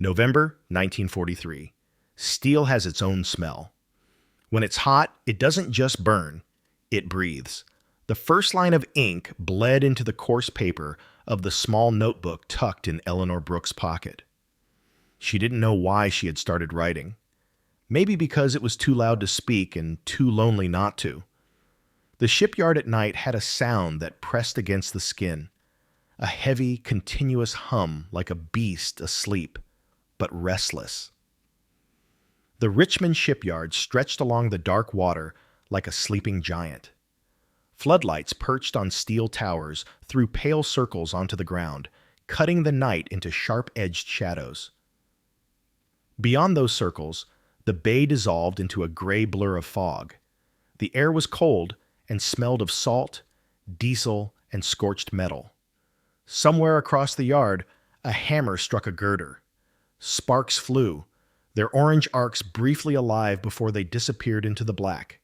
November 1943. Steel has its own smell. When it's hot, it doesn't just burn, it breathes. The first line of ink bled into the coarse paper of the small notebook tucked in Eleanor Brooks' pocket. She didn't know why she had started writing. Maybe because it was too loud to speak and too lonely not to. The shipyard at night had a sound that pressed against the skin, a heavy, continuous hum like a beast asleep, but restless. The Richmond shipyard stretched along the dark water like a sleeping giant. Floodlights perched on steel towers threw pale circles onto the ground, cutting the night into sharp-edged shadows. Beyond those circles, the bay dissolved into a gray blur of fog. The air was cold and smelled of salt, diesel, and scorched metal. Somewhere across the yard, a hammer struck a girder. Sparks flew, their orange arcs briefly alive before they disappeared into the black.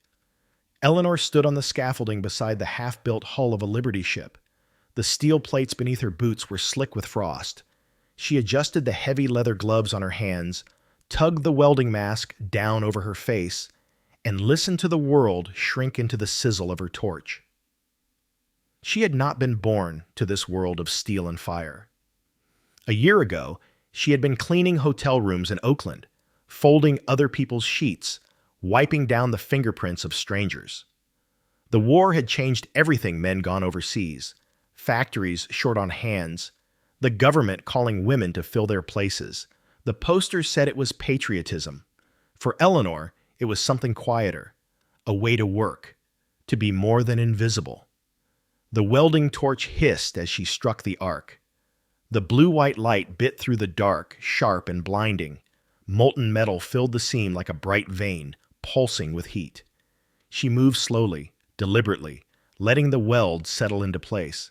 Eleanor stood on the scaffolding beside the half-built hull of a Liberty ship. The steel plates beneath her boots were slick with frost. She adjusted the heavy leather gloves on her hands, tugged the welding mask down over her face, and listened to the world shrink into the sizzle of her torch. She had not been born to this world of steel and fire. A year ago, she had been cleaning hotel rooms in Oakland, folding other people's sheets, wiping down the fingerprints of strangers. The war had changed everything men gone overseas, factories short on hands, the government calling women to fill their places. The posters said it was patriotism. For Eleanor, it was something quieter, a way to work, to be more than invisible. The welding torch hissed as she struck the arc. The blue-white light bit through the dark, sharp and blinding. Molten metal filled the seam like a bright vein, pulsing with heat. She moved slowly, deliberately, letting the weld settle into place.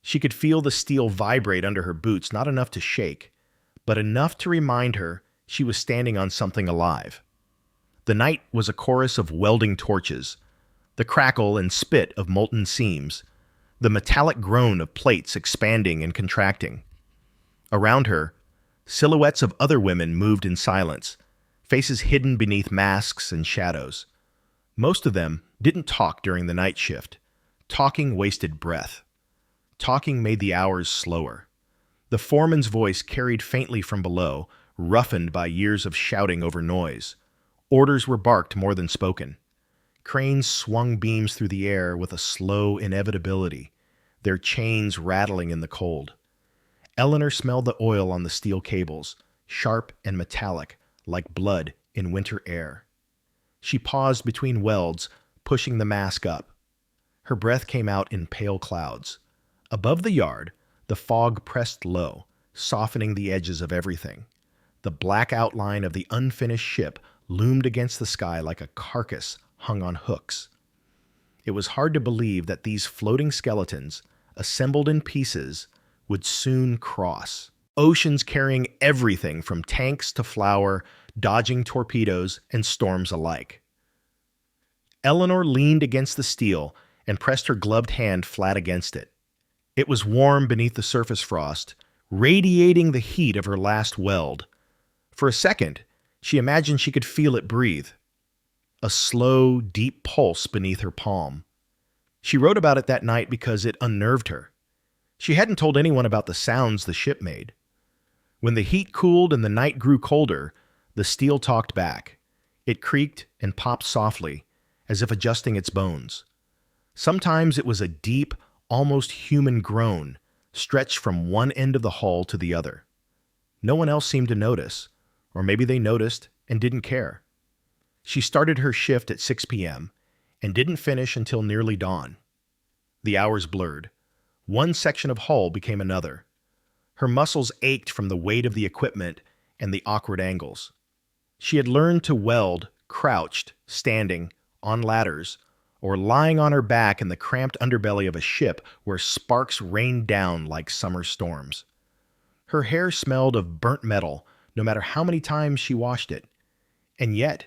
She could feel the steel vibrate under her boots, not enough to shake, but enough to remind her she was standing on something alive. The night was a chorus of welding torches, the crackle and spit of molten seams, the metallic groan of plates expanding and contracting. Around her, silhouettes of other women moved in silence, faces hidden beneath masks and shadows. Most of them didn't talk during the night shift. Talking wasted breath. Talking made the hours slower. The foreman's voice carried faintly from below, roughened by years of shouting over noise. Orders were barked more than spoken. Cranes swung beams through the air with a slow inevitability, their chains rattling in the cold. Eleanor smelled the oil on the steel cables, sharp and metallic, like blood in winter air. She paused between welds, pushing the mask up. Her breath came out in pale clouds. Above the yard, the fog pressed low, softening the edges of everything. The black outline of the unfinished ship loomed against the sky like a carcass hung on hooks. It was hard to believe that these floating skeletons, assembled in pieces, would soon cross. Oceans carrying everything from tanks to flour, dodging torpedoes and storms alike. Eleanor leaned against the steel and pressed her gloved hand flat against it. It was warm beneath the surface frost, radiating the heat of her last weld. For a second, she imagined she could feel it breathe. A slow, deep pulse beneath her palm. She wrote about it that night because it unnerved her. She hadn't told anyone about the sounds the ship made. When the heat cooled and the night grew colder, the steel talked back. It creaked and popped softly, as if adjusting its bones. Sometimes it was a deep, almost human groan, stretched from one end of the hull to the other. No one else seemed to notice, or maybe they noticed and didn't care. She started her shift at 6 p.m. and didn't finish until nearly dawn. The hours blurred. One section of hull became another. Her muscles ached from the weight of the equipment and the awkward angles. She had learned to weld crouched, standing, on ladders, or lying on her back in the cramped underbelly of a ship where sparks rained down like summer storms. Her hair smelled of burnt metal no matter how many times she washed it, and yet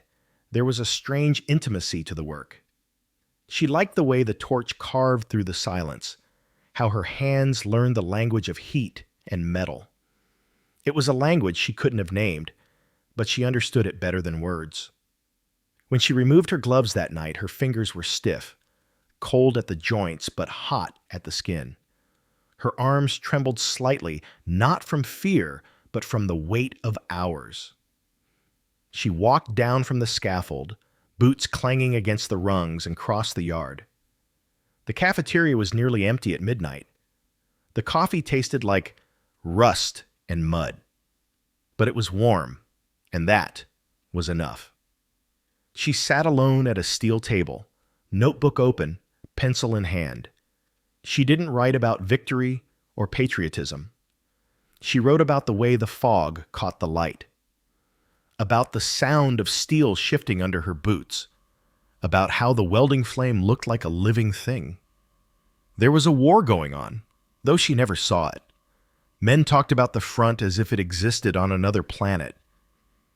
there was a strange intimacy to the work. She liked the way the torch carved through the silence, how her hands learned the language of heat and metal. It was a language she couldn't have named, but she understood it better than words. When she removed her gloves that night, her fingers were stiff, cold at the joints, but hot at the skin. Her arms trembled slightly, not from fear, but from the weight of hours. She walked down from the scaffold, boots clanging against the rungs, and crossed the yard. The cafeteria was nearly empty at midnight. The coffee tasted like rust and mud. But it was warm, and that was enough. She sat alone at a steel table, notebook open, pencil in hand. She didn't write about victory or patriotism. She wrote about the way the fog caught the light, about the sound of steel shifting under her boots, about how the welding flame looked like a living thing. There was a war going on, though she never saw it. Men talked about the front as if it existed on another planet.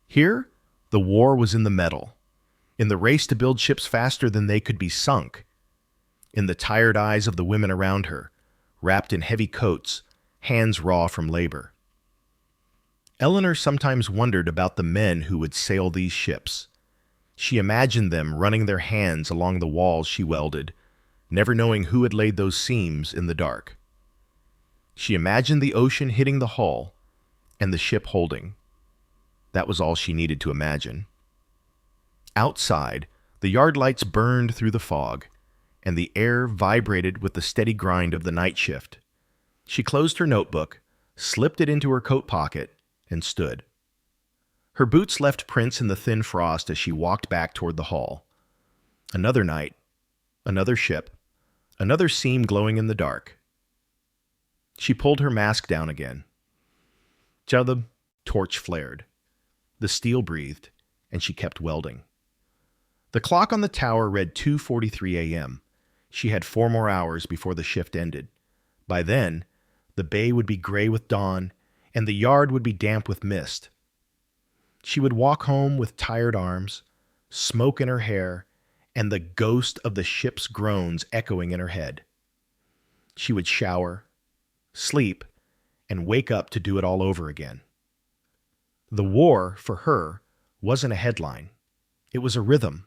Here, the war was in the metal, in the race to build ships faster than they could be sunk, in the tired eyes of the women around her, wrapped in heavy coats, hands raw from labor. Eleanor sometimes wondered about the men who would sail these ships. She imagined them running their hands along the walls she welded, never knowing who had laid those seams in the dark. She imagined the ocean hitting the hull and the ship holding. That was all she needed to imagine. Outside, the yard lights burned through the fog, and the air vibrated with the steady grind of the night shift. She closed her notebook, slipped it into her coat pocket, and stood. Her boots left prints in the thin frost as she walked back toward the hull. Another night, another ship, another seam glowing in the dark. She pulled her mask down again. The torch flared. The steel breathed, and she kept welding. The clock on the tower read 2:43 a.m. She had 4 more hours before the shift ended. By then, the bay would be gray with dawn, and the yard would be damp with mist. She would walk home with tired arms, smoke in her hair, and the ghost of the ship's groans echoing in her head. She would shower, sleep, and wake up to do it all over again. The war, for her, wasn't a headline. It was a rhythm,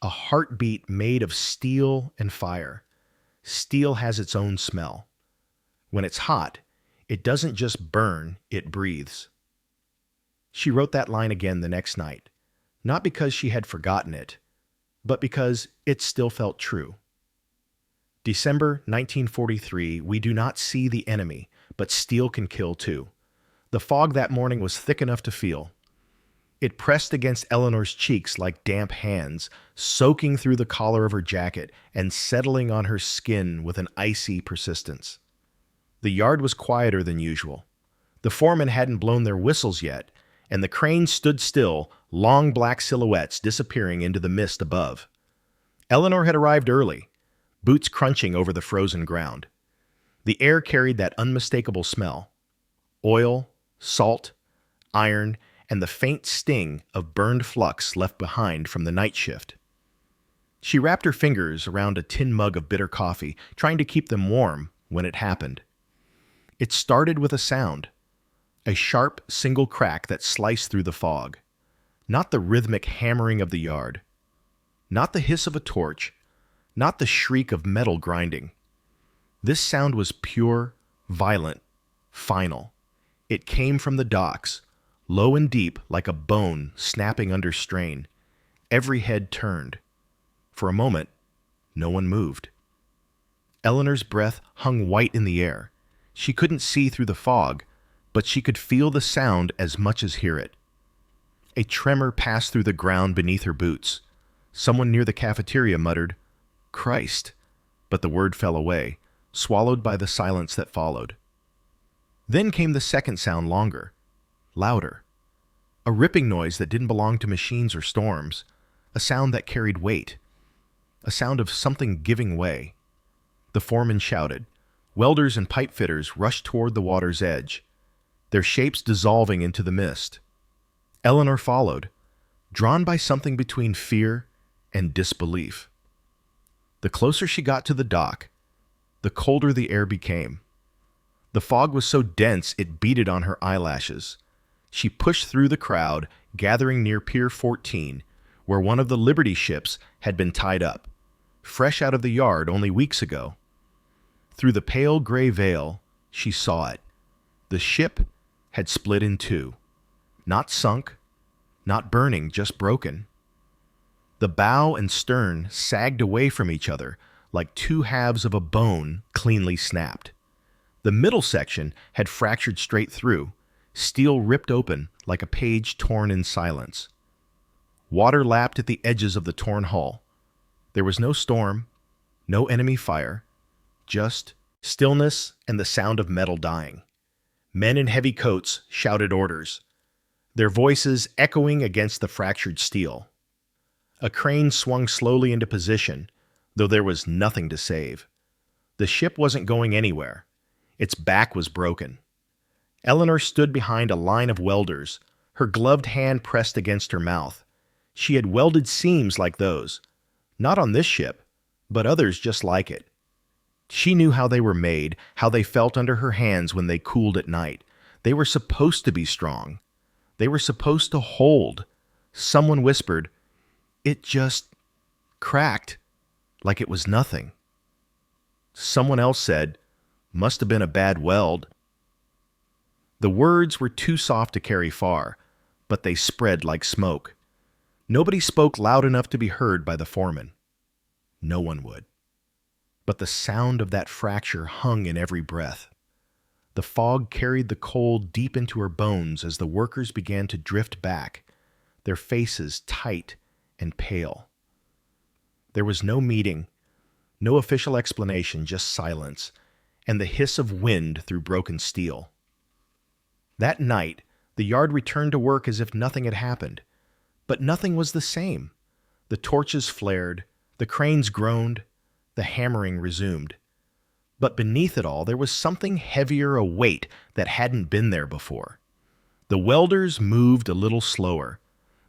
a heartbeat made of steel and fire. Steel has its own smell. When it's hot, it doesn't just burn, it breathes. She wrote that line again the next night, not because she had forgotten it, but because it still felt true. December 1943, we do not see the enemy, but steel can kill too. The fog that morning was thick enough to feel. It pressed against Eleanor's cheeks like damp hands, soaking through the collar of her jacket and settling on her skin with an icy persistence. The yard was quieter than usual. The foremen hadn't blown their whistles yet, and the cranes stood still, long black silhouettes disappearing into the mist above. Eleanor had arrived early, boots crunching over the frozen ground. The air carried that unmistakable smell: oil, salt, iron, and the faint sting of burned flux left behind from the night shift. She wrapped her fingers around a tin mug of bitter coffee, trying to keep them warm when it happened. It started with a sound, a sharp single crack that sliced through the fog. Not the rhythmic hammering of the yard, not the hiss of a torch, not the shriek of metal grinding. This sound was pure, violent, final. It came from the docks, low and deep like a bone snapping under strain. Every head turned. For a moment, no one moved. Eleanor's breath hung white in the air. She couldn't see through the fog, but she could feel the sound as much as hear it. A tremor passed through the ground beneath her boots. Someone near the cafeteria muttered, "Christ," but the word fell away, swallowed by the silence that followed. Then came the second sound, longer, louder. A ripping noise that didn't belong to machines or storms, a sound that carried weight, a sound of something giving way. The foreman shouted. Welders and pipe fitters rushed toward the water's edge, their shapes dissolving into the mist. Eleanor followed, drawn by something between fear and disbelief. The closer she got to the dock, the colder the air became. The fog was so dense it beaded on her eyelashes. She pushed through the crowd, gathering near Pier 14, where one of the Liberty ships had been tied up, fresh out of the yard only weeks ago. Through the pale gray veil, she saw it. The ship had split in two. Not sunk, not burning, just broken. The bow and stern sagged away from each other like two halves of a bone cleanly snapped. The middle section had fractured straight through, steel ripped open like a page torn in silence. Water lapped at the edges of the torn hull. There was no storm, no enemy fire, just stillness and the sound of metal dying. Men in heavy coats shouted orders, their voices echoing against the fractured steel. A crane swung slowly into position, though there was nothing to save. The ship wasn't going anywhere. Its back was broken. Eleanor stood behind a line of welders, her gloved hand pressed against her mouth. She had welded seams like those, not on this ship, but others just like it. She knew how they were made, how they felt under her hands when they cooled at night. They were supposed to be strong. They were supposed to hold. Someone whispered, "It just cracked, like it was nothing." Someone else said, "Must have been a bad weld." The words were too soft to carry far, but they spread like smoke. Nobody spoke loud enough to be heard by the foreman. No one would. But the sound of that fracture hung in every breath. The fog carried the cold deep into her bones as the workers began to drift back, their faces tight and pale. There was no meeting, no official explanation, just silence, and the hiss of wind through broken steel. That night, the yard returned to work as if nothing had happened. But nothing was the same. The torches flared, the cranes groaned, the hammering resumed. But beneath it all, there was something heavier, a weight that hadn't been there before. The welders moved a little slower.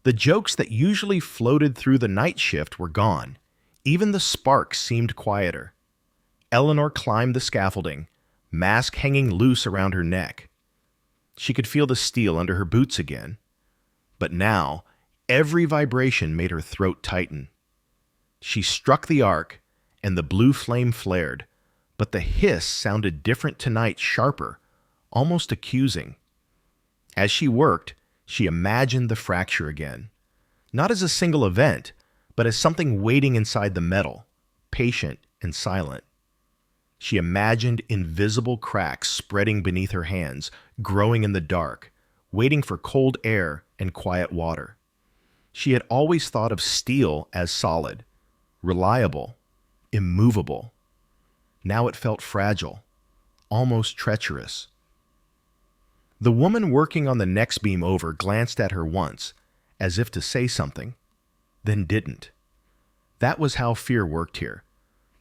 The jokes that usually floated through the night shift were gone. Even the sparks seemed quieter. Eleanor climbed the scaffolding, mask hanging loose around her neck. She could feel the steel under her boots again. But now, every vibration made her throat tighten. She struck the arc, and the blue flame flared, but the hiss sounded different tonight, sharper, almost accusing. As she worked, she imagined the fracture again, not as a single event, but as something waiting inside the metal, patient and silent. She imagined invisible cracks spreading beneath her hands, growing in the dark, waiting for cold air and quiet water. She had always thought of steel as solid, reliable, immovable. Now it felt fragile, almost treacherous. The woman working on the next beam over glanced at her once, as if to say something, then didn't. That was how fear worked here.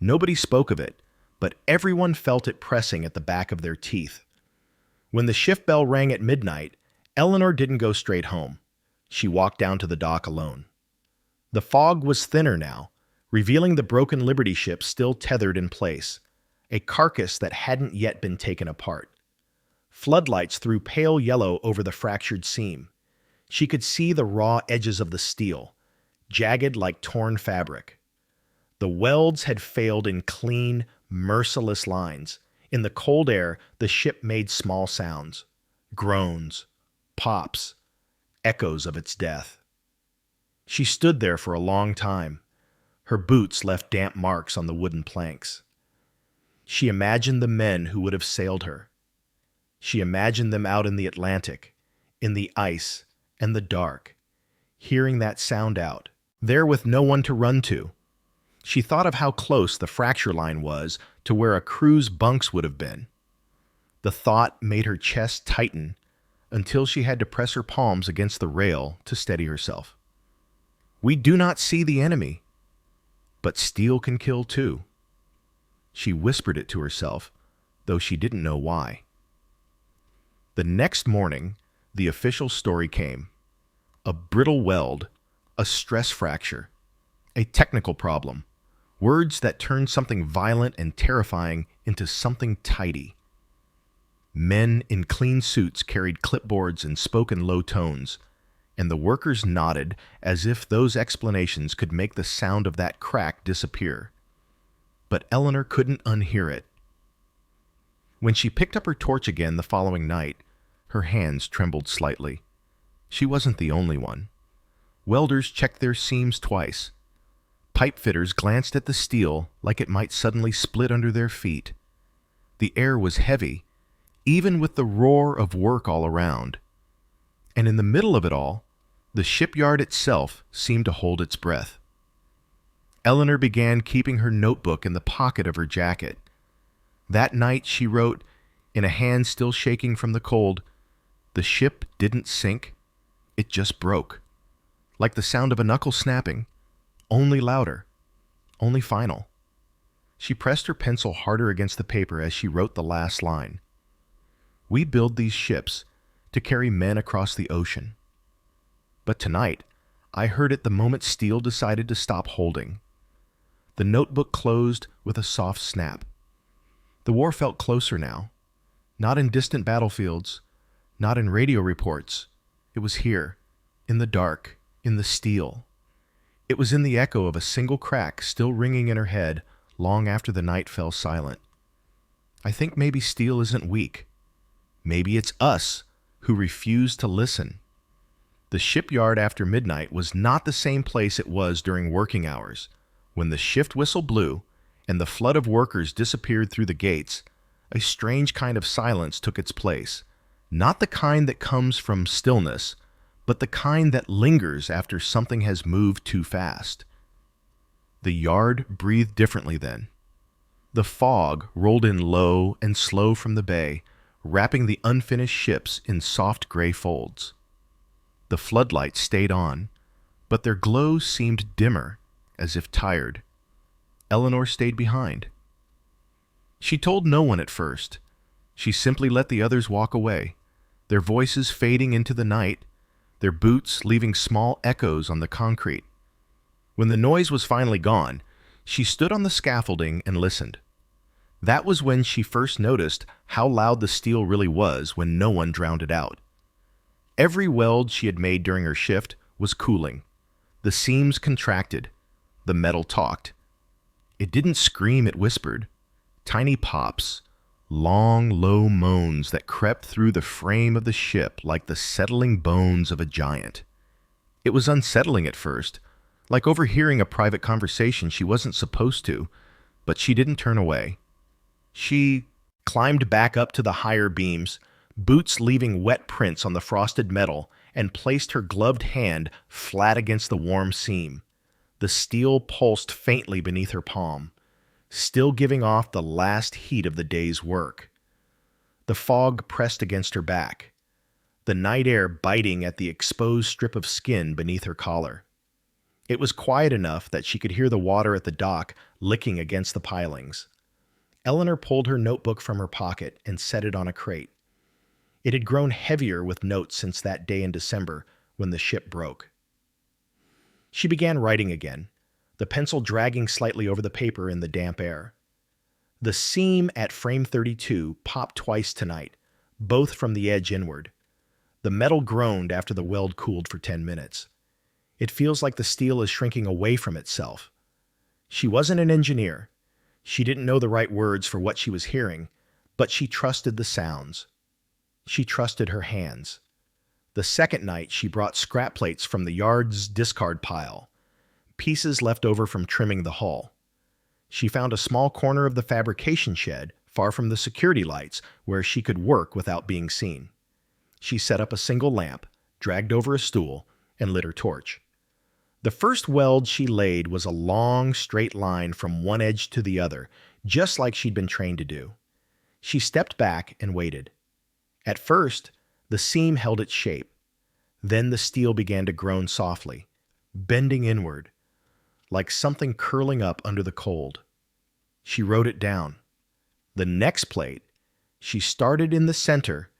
Nobody spoke of it, but everyone felt it pressing at the back of their teeth. When the shift bell rang at midnight, Eleanor didn't go straight home. She walked down to the dock alone. The fog was thinner now, revealing the broken Liberty ship still tethered in place, a carcass that hadn't yet been taken apart. Floodlights threw pale yellow over the fractured seam. She could see the raw edges of the steel, jagged like torn fabric. The welds had failed in clean, merciless lines. In the cold air, the ship made small sounds, groans, pops, echoes of its death. She stood there for a long time. Her boots left damp marks on the wooden planks. She imagined the men who would have sailed her. She imagined them out in the Atlantic, in the ice and the dark, hearing that sound out, there with no one to run to. She thought of how close the fracture line was to where a crew's bunks would have been. The thought made her chest tighten until she had to press her palms against the rail to steady herself. We do not see the enemy, but steel can kill too. She whispered it to herself, though she didn't know why. The next morning, the official story came. A brittle weld, a stress fracture, a technical problem, words that turned something violent and terrifying into something tidy. Men in clean suits carried clipboards and spoke in low tones, and the workers nodded as if those explanations could make the sound of that crack disappear. But Eleanor couldn't unhear it. When she picked up her torch again the following night, her hands trembled slightly. She wasn't the only one. Welders checked their seams twice. Pipe fitters glanced at the steel like it might suddenly split under their feet. The air was heavy, even with the roar of work all around. And in the middle of it all, the shipyard itself seemed to hold its breath. Eleanor began keeping her notebook in the pocket of her jacket. That night she wrote, in a hand still shaking from the cold, "The ship didn't sink, it just broke. Like the sound of a knuckle snapping, only louder, only final." She pressed her pencil harder against the paper as she wrote the last line. "We build these ships to carry men across the ocean. But tonight, I heard it the moment steel decided to stop holding." The notebook closed with a soft snap. The war felt closer now. Not in distant battlefields, not in radio reports. It was here, in the dark, in the steel. It was in the echo of a single crack still ringing in her head long after the night fell silent. I think maybe steel isn't weak. Maybe it's us who refuse to listen. The shipyard after midnight was not the same place it was during working hours. When the shift whistle blew and the flood of workers disappeared through the gates, a strange kind of silence took its place. Not the kind that comes from stillness, but the kind that lingers after something has moved too fast. The yard breathed differently then. The fog rolled in low and slow from the bay, wrapping the unfinished ships in soft gray folds. The floodlights stayed on, but their glow seemed dimmer, as if tired. Eleanor stayed behind. She told no one at first. She simply let the others walk away, their voices fading into the night, their boots leaving small echoes on the concrete. When the noise was finally gone, she stood on the scaffolding and listened. That was when she first noticed how loud the steel really was when no one drowned it out. Every weld she had made during her shift was cooling. The seams contracted. The metal talked. It didn't scream, it whispered. Tiny pops, long, low moans that crept through the frame of the ship like the settling bones of a giant. It was unsettling at first, like overhearing a private conversation she wasn't supposed to, but she didn't turn away. She climbed back up to the higher beams, boots leaving wet prints on the frosted metal, and placed her gloved hand flat against the warm seam. The steel pulsed faintly beneath her palm, still giving off the last heat of the day's work. The fog pressed against her back, the night air biting at the exposed strip of skin beneath her collar. It was quiet enough that she could hear the water at the dock licking against the pilings. Eleanor pulled her notebook from her pocket and set it on a crate. It had grown heavier with notes since that day in December when the ship broke. She began writing again, the pencil dragging slightly over the paper in the damp air. The seam at frame 32 popped twice tonight, both from the edge inward. The metal groaned after the weld cooled for 10 minutes. It feels like the steel is shrinking away from itself. She wasn't an engineer. She didn't know the right words for what she was hearing, but she trusted the sounds. She trusted her hands. The second night, she brought scrap plates from the yard's discard pile, pieces left over from trimming the hull. She found a small corner of the fabrication shed, far from the security lights, where she could work without being seen. She set up a single lamp, dragged over a stool, and lit her torch. The first weld she laid was a long, straight line from one edge to the other, just like she'd been trained to do. She stepped back and waited. At first, the seam held its shape. Then the steel began to groan softly, bending inward, like something curling up under the cold. She wrote it down. The next plate, she started in the center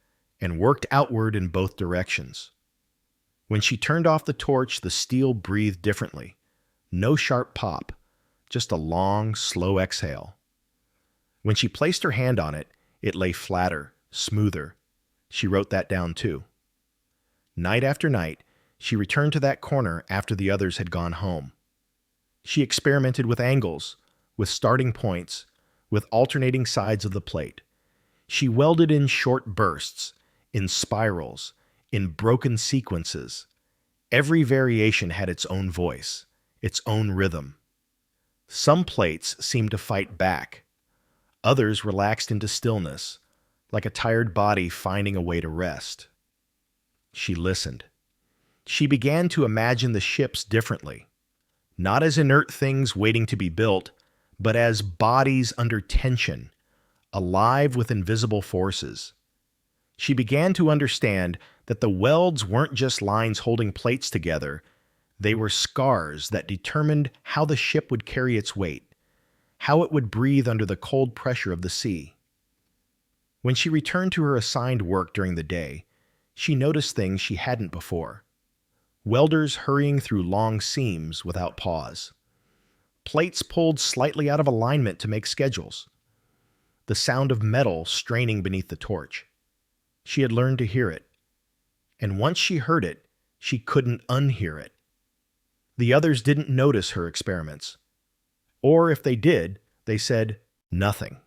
and worked outward in both directions. When she turned off the torch, the steel breathed differently. No sharp pop, just a long, slow exhale. When she placed her hand on it, it lay flatter, smoother. She wrote that down too. Night after night, she returned to that corner after the others had gone home. She experimented with angles, with starting points, with alternating sides of the plate. She welded in short bursts, in spirals, in broken sequences. Every variation had its own voice, its own rhythm. Some plates seemed to fight back. Others relaxed into stillness, like a tired body finding a way to rest. She listened. She began to imagine the ships differently, not as inert things waiting to be built, but as bodies under tension, alive with invisible forces. She began to understand that the welds weren't just lines holding plates together, they were scars that determined how the ship would carry its weight, how it would breathe under the cold pressure of the sea. When she returned to her assigned work during the day, she noticed things she hadn't before. Welders hurrying through long seams without pause. Plates pulled slightly out of alignment to make schedules. The sound of metal straining beneath the torch. She had learned to hear it. And once she heard it, she couldn't unhear it. The others didn't notice her experiments. Or if they did, they said nothing.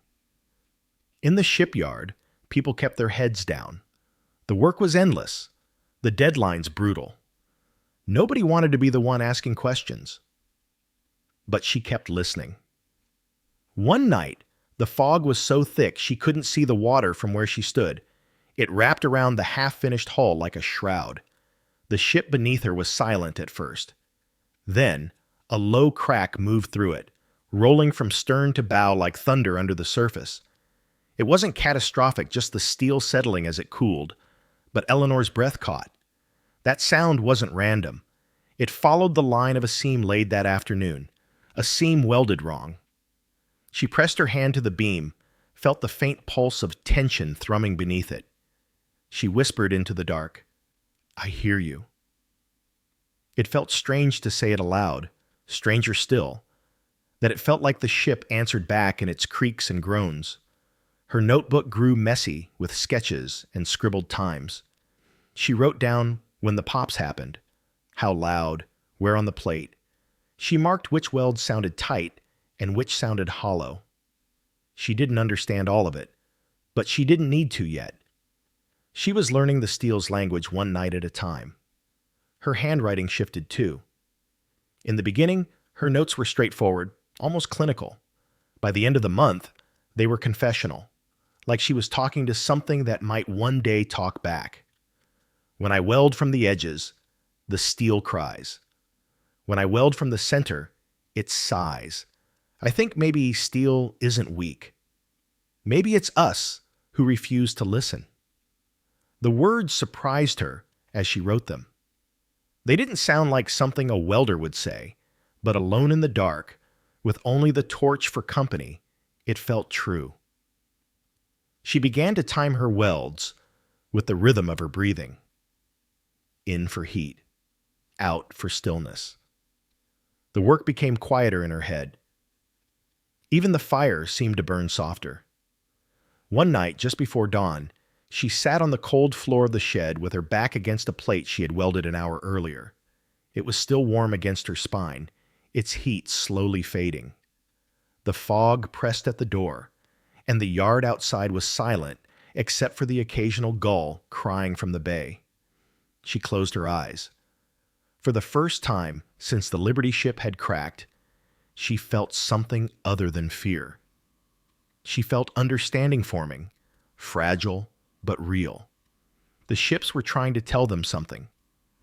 In the shipyard, people kept their heads down. The work was endless, the deadlines brutal. Nobody wanted to be the one asking questions. But she kept listening. One night, the fog was so thick she couldn't see the water from where she stood. It wrapped around the half-finished hull like a shroud. The ship beneath her was silent at first. Then, a low crack moved through it, rolling from stern to bow like thunder under the surface. It wasn't catastrophic, just the steel settling as it cooled, but Eleanor's breath caught. That sound wasn't random. It followed the line of a seam laid that afternoon, a seam welded wrong. She pressed her hand to the beam, felt the faint pulse of tension thrumming beneath it. She whispered into the dark, "I hear you." It felt strange to say it aloud, stranger still, that it felt like the ship answered back in its creaks and groans. Her notebook grew messy with sketches and scribbled times. She wrote down when the pops happened, how loud, where on the plate. She marked which welds sounded tight and which sounded hollow. She didn't understand all of it, but she didn't need to yet. She was learning the steel's language one night at a time. Her handwriting shifted too. In the beginning, her notes were straightforward, almost clinical. By the end of the month, they were confessional, like she was talking to something that might one day talk back. When I weld from the edges, the steel cries. When I weld from the center, it sighs. I think maybe steel isn't weak. Maybe it's us who refuse to listen. The words surprised her as she wrote them. They didn't sound like something a welder would say, but alone in the dark, with only the torch for company, it felt true. She began to time her welds with the rhythm of her breathing. In for heat, out for stillness. The work became quieter in her head. Even the fire seemed to burn softer. One night, just before dawn, she sat on the cold floor of the shed with her back against a plate she had welded an hour earlier. It was still warm against her spine, its heat slowly fading. The fog pressed at the door, and the yard outside was silent except for the occasional gull crying from the bay. She closed her eyes. For the first time since the Liberty ship had cracked, she felt something other than fear. She felt understanding forming, fragile but real. The ships were trying to tell them something.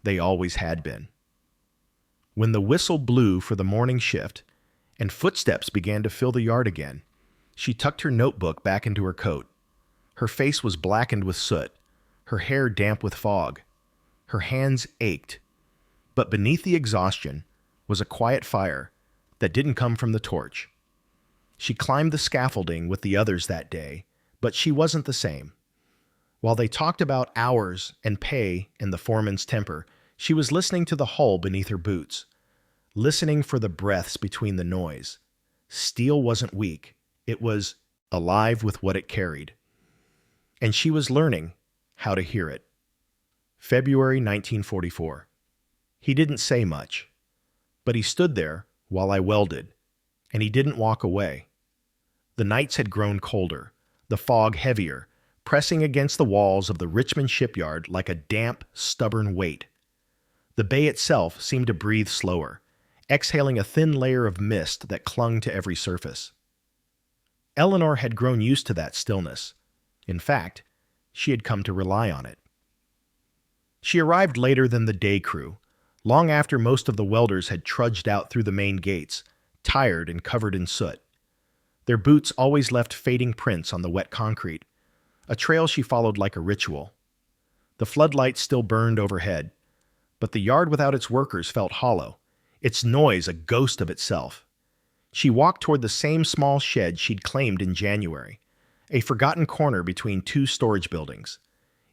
They always had been. When the whistle blew for the morning shift and footsteps began to fill the yard again, she tucked her notebook back into her coat. Her face was blackened with soot, her hair damp with fog. Her hands ached, but beneath the exhaustion was a quiet fire that didn't come from the torch. She climbed the scaffolding with the others that day, but she wasn't the same. While they talked about hours and pay and the foreman's temper, she was listening to the hull beneath her boots, listening for the breaths between the noise. Steel wasn't weak. It was alive with what it carried. and she was learning how to hear it. February 1944. He didn't say much, but he stood there while I welded, and he didn't walk away. The nights had grown colder, the fog heavier, pressing against the walls of the Richmond shipyard like a damp, stubborn weight. The bay itself seemed to breathe slower, exhaling a thin layer of mist that clung to every surface. Eleanor had grown used to that stillness. In fact, she had come to rely on it. She arrived later than the day crew, long after most of the welders had trudged out through the main gates, tired and covered in soot. Their boots always left fading prints on the wet concrete, a trail she followed like a ritual. The floodlights still burned overhead, but the yard without its workers felt hollow, its noise a ghost of itself. She walked toward the same small shed she'd claimed in January, a forgotten corner between two storage buildings.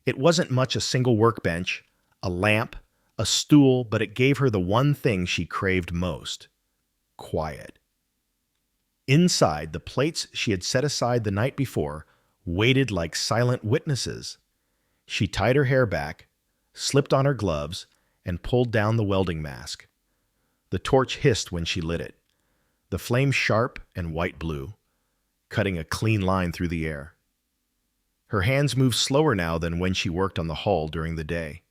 It wasn't much a single workbench, a lamp, a stool, but it gave her the one thing she craved most: quiet. Inside, the plates she had set aside the night before waited like silent witnesses. She tied her hair back, slipped on her gloves, and pulled down the welding mask. The torch hissed when she lit it, the flame sharp and white-blue, cutting a clean line through the air. Her hands moved slower now than when she worked on the hull during the day.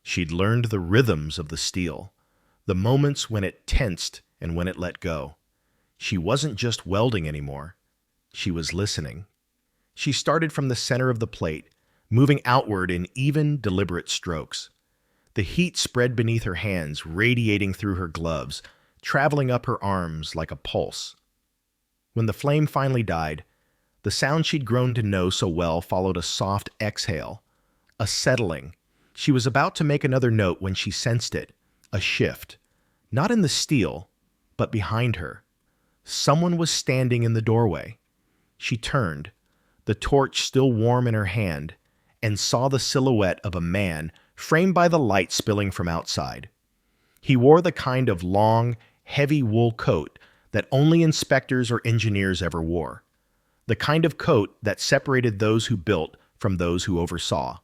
She'd learned the rhythms of the steel, the moments when it tensed and when it let go. She wasn't just welding anymore. She was listening. She started from the center of the plate, moving outward in even, deliberate strokes. The heat spread beneath her hands, radiating through her gloves, traveling up her arms like a pulse. When the flame finally died, the sound she'd grown to know so well followed a soft exhale, a settling. She was about to make another note when she sensed it, a shift, not in the steel, but behind her. Someone was standing in the doorway. She turned, the torch still warm in her hand, and saw the silhouette of a man framed by the light spilling from outside. He wore the kind of long, heavy wool coat that only inspectors or engineers ever wore, the kind of coat that separated those who built from those who oversaw.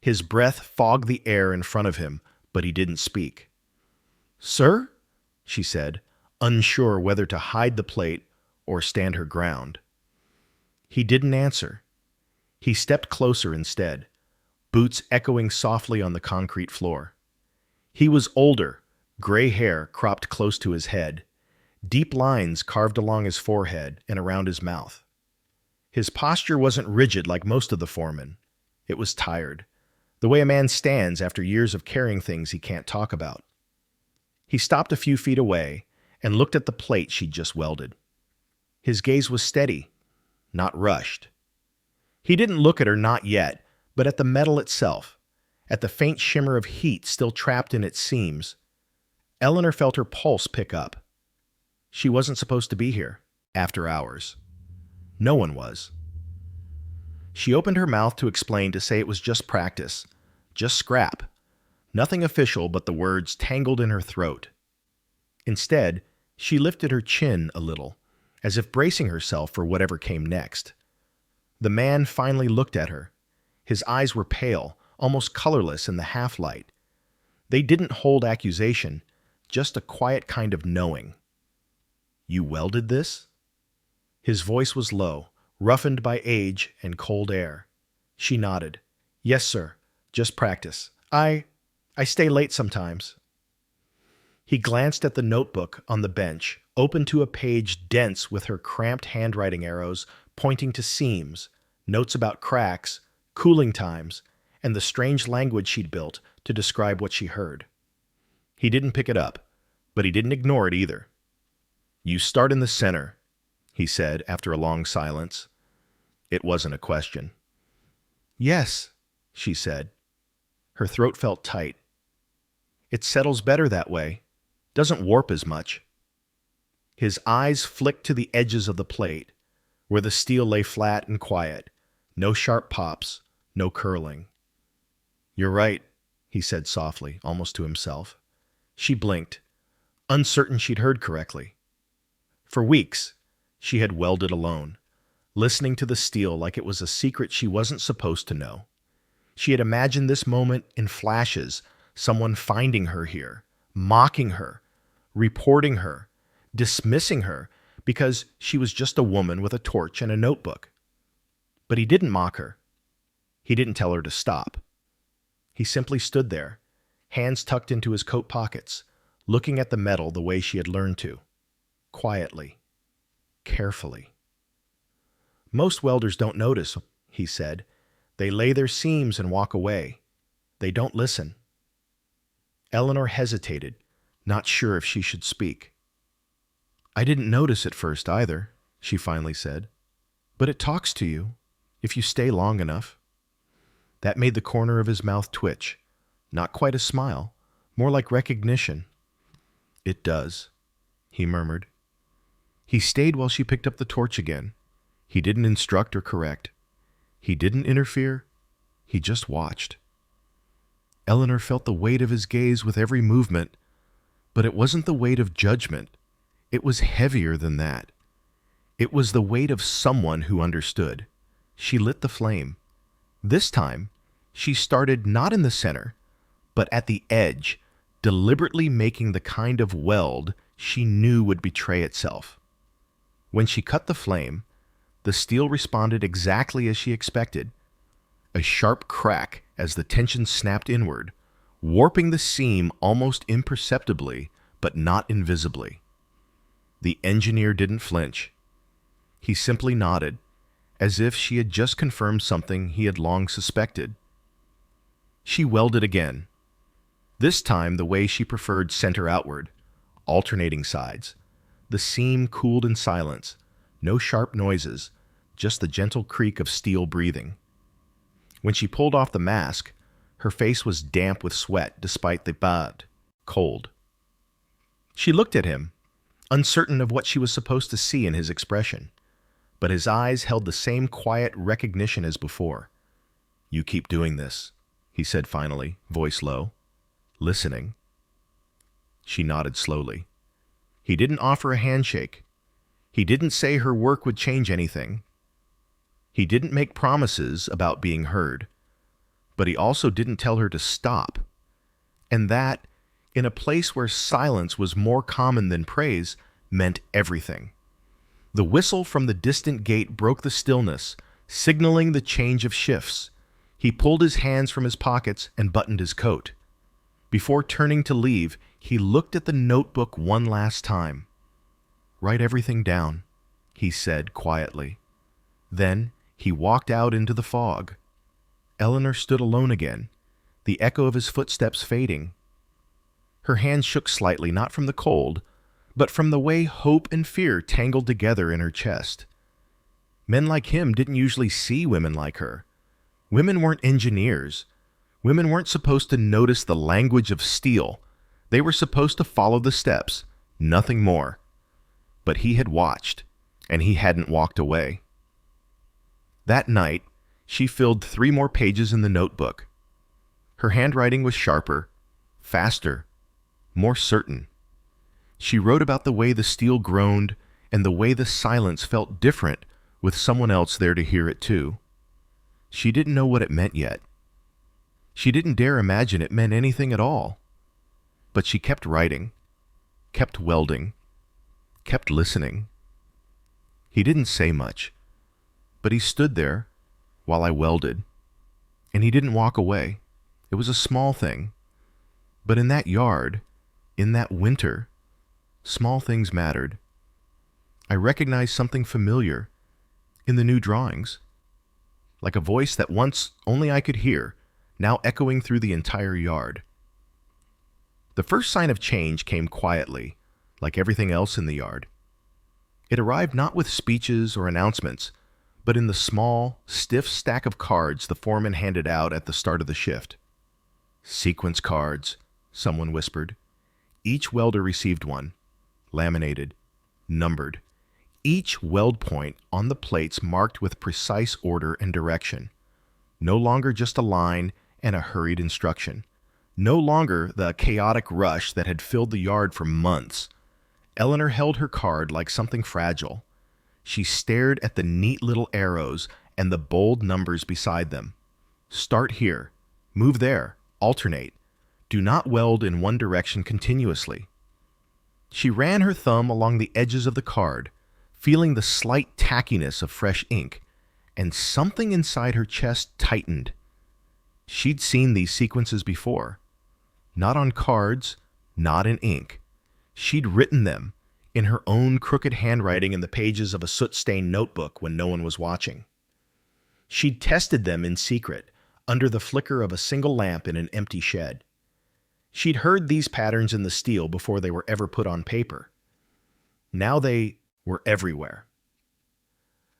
His breath fogged the air in front of him, but he didn't speak. "Sir?" she said, unsure whether to hide the plate or stand her ground. He didn't answer. He stepped closer instead, boots echoing softly on the concrete floor. He was older, gray hair cropped close to his head, deep lines carved along his forehead and around his mouth. His posture wasn't rigid like most of the foremen. It was tired, the way a man stands after years of carrying things he can't talk about. He stopped a few feet away and looked at the plate she'd just welded. His gaze was steady, not rushed. He didn't look at her, not yet, but at the metal itself, at the faint shimmer of heat still trapped in its seams. Eleanor felt her pulse pick up. She wasn't supposed to be here, after hours. No one was. She opened her mouth to explain, to say it was just practice, just scrap. Nothing official, but the words tangled in her throat. Instead, she lifted her chin a little, as if bracing herself for whatever came next. The man finally looked at her. His eyes were pale, almost colorless in the half-light. They didn't hold accusation, just a quiet kind of knowing. "You welded this?" His voice was low, roughened by age and cold air. She nodded. "Yes, sir. Just practice. I stay late sometimes." He glanced at the notebook on the bench, open to a page dense with her cramped handwriting arrows pointing to seams, notes about cracks, cooling times, and the strange language she'd built to describe what she heard. He didn't pick it up, but he didn't ignore it either. "You start in the center," he said after a long silence. It wasn't a question. "Yes," she said. Her throat felt tight. "It settles better that way. Doesn't warp as much." His eyes flicked to the edges of the plate, where the steel lay flat and quiet, no sharp pops, no curling. "You're right," he said softly, almost to himself. She blinked, uncertain she'd heard correctly. For weeks, she had welded alone, listening to the steel like it was a secret she wasn't supposed to know. She had imagined this moment in flashes, someone finding her here, mocking her, reporting her, dismissing her because she was just a woman with a torch and a notebook. But he didn't mock her. He didn't tell her to stop. He simply stood there, hands tucked into his coat pockets, looking at the metal the way she had learned to, quietly, carefully. Most welders don't notice, he said. They lay their seams and walk away. They don't listen. Eleanor hesitated, not sure if she should speak. I didn't notice at first either, she finally said. But it talks to you, if you stay long enough. That made the corner of his mouth twitch. Not quite a smile, more like recognition. It does, he murmured. He stayed while she picked up the torch again. He didn't instruct or correct. He didn't interfere. He just watched. Eleanor felt the weight of his gaze with every movement, but it wasn't the weight of judgment. It was heavier than that. It was the weight of someone who understood. She lit the flame. This time, she started not in the center, but at the edge, deliberately making the kind of weld she knew would betray itself. When she cut the flame, the steel responded exactly as she expected. A sharp crack as the tension snapped inward, warping the seam almost imperceptibly, but not invisibly. The engineer didn't flinch. He simply nodded, as if she had just confirmed something he had long suspected. She welded again, this time the way she preferred, center outward, alternating sides. The seam cooled in silence, no sharp noises, just the gentle creak of steel breathing. When she pulled off the mask, her face was damp with sweat despite the bad cold. She looked at him, uncertain of what she was supposed to see in his expression, but his eyes held the same quiet recognition as before. You keep doing this, he said finally, voice low. Listening. She nodded slowly. He didn't offer a handshake. He didn't say her work would change anything. He didn't make promises about being heard. But he also didn't tell her to stop. And that, in a place where silence was more common than praise, meant everything. The whistle from the distant gate broke the stillness, signaling the change of shifts. He pulled his hands from his pockets and buttoned his coat. Before turning to leave, he looked at the notebook one last time. Write everything down, he said quietly. Then he walked out into the fog. Eleanor stood alone again, the echo of his footsteps fading. Her hands shook slightly, not from the cold, but from the way hope and fear tangled together in her chest. Men like him didn't usually see women like her. Women weren't engineers. Women weren't supposed to notice the language of steel. They were supposed to follow the steps, nothing more. But he had watched, and he hadn't walked away. That night, she filled 3 more pages in the notebook. Her handwriting was sharper, faster, more certain. She wrote about the way the steel groaned and the way the silence felt different with someone else there to hear it too. She didn't know what it meant yet. She didn't dare imagine it meant anything at all. But she kept writing, kept welding, kept listening. He didn't say much, but he stood there while I welded, and he didn't walk away. It was a small thing, but in that yard, in that winter, small things mattered. I recognized something familiar in the new drawings, like a voice that once only I could hear, now echoing through the entire yard. The first sign of change came quietly, like everything else in the yard. It arrived not with speeches or announcements, but in the small, stiff stack of cards the foreman handed out at the start of the shift. Sequence cards, someone whispered. Each welder received one, laminated, numbered. Each weld point on the plates marked with precise order and direction. No longer just a line and a hurried instruction. No longer the chaotic rush that had filled the yard for months. Eleanor held her card like something fragile. She stared at the neat little arrows and the bold numbers beside them. Start here. Move there. Alternate. Do not weld in one direction continuously. She ran her thumb along the edges of the card, feeling the slight tackiness of fresh ink, and something inside her chest tightened. She'd seen these sequences before. Not on cards, not in ink. She'd written them in her own crooked handwriting in the pages of a soot-stained notebook when no one was watching. She'd tested them in secret, under the flicker of a single lamp in an empty shed. She'd heard these patterns in the steel before they were ever put on paper. Now they were everywhere.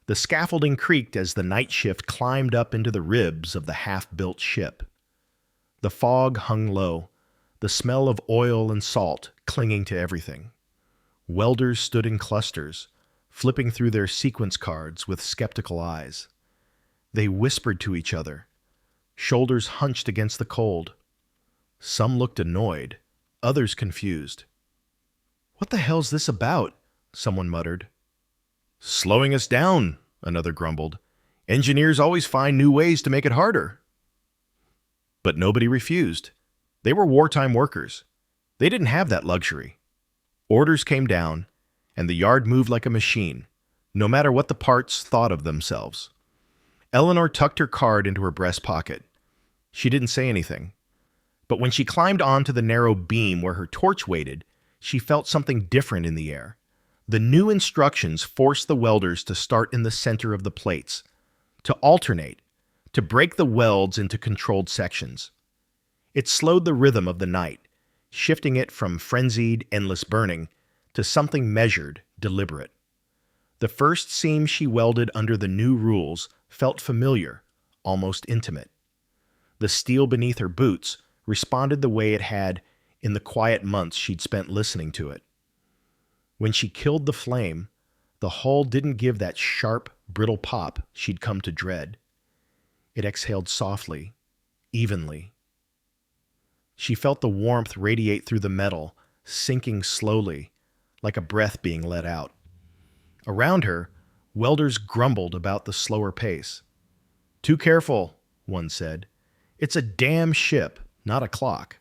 The scaffolding creaked as the night shift climbed up into the ribs of the half-built ship. The fog hung low, the smell of oil and salt clinging to everything. Welders stood in clusters, flipping through their sequence cards with skeptical eyes. They whispered to each other, shoulders hunched against the cold. Some looked annoyed, others confused. "What the hell's this about?" someone muttered. "Slowing us down," another grumbled. "Engineers always find new ways to make it harder." But nobody refused. They were wartime workers. They didn't have that luxury. Orders came down, and the yard moved like a machine, no matter what the parts thought of themselves. Eleanor tucked her card into her breast pocket. She didn't say anything. But when she climbed onto the narrow beam where her torch waited, she felt something different in the air. The new instructions forced the welders to start in the center of the plates, to alternate, to break the welds into controlled sections. It slowed the rhythm of the night, shifting it from frenzied, endless burning to something measured, deliberate. The first seam she welded under the new rules felt familiar, almost intimate. The steel beneath her boots responded the way it had in the quiet months she'd spent listening to it. When she killed the flame, the hull didn't give that sharp, brittle pop she'd come to dread. It exhaled softly, evenly. She felt the warmth radiate through the metal, sinking slowly, like a breath being let out. Around her, welders grumbled about the slower pace. "Too careful," one said. "It's a damn ship, not a clock."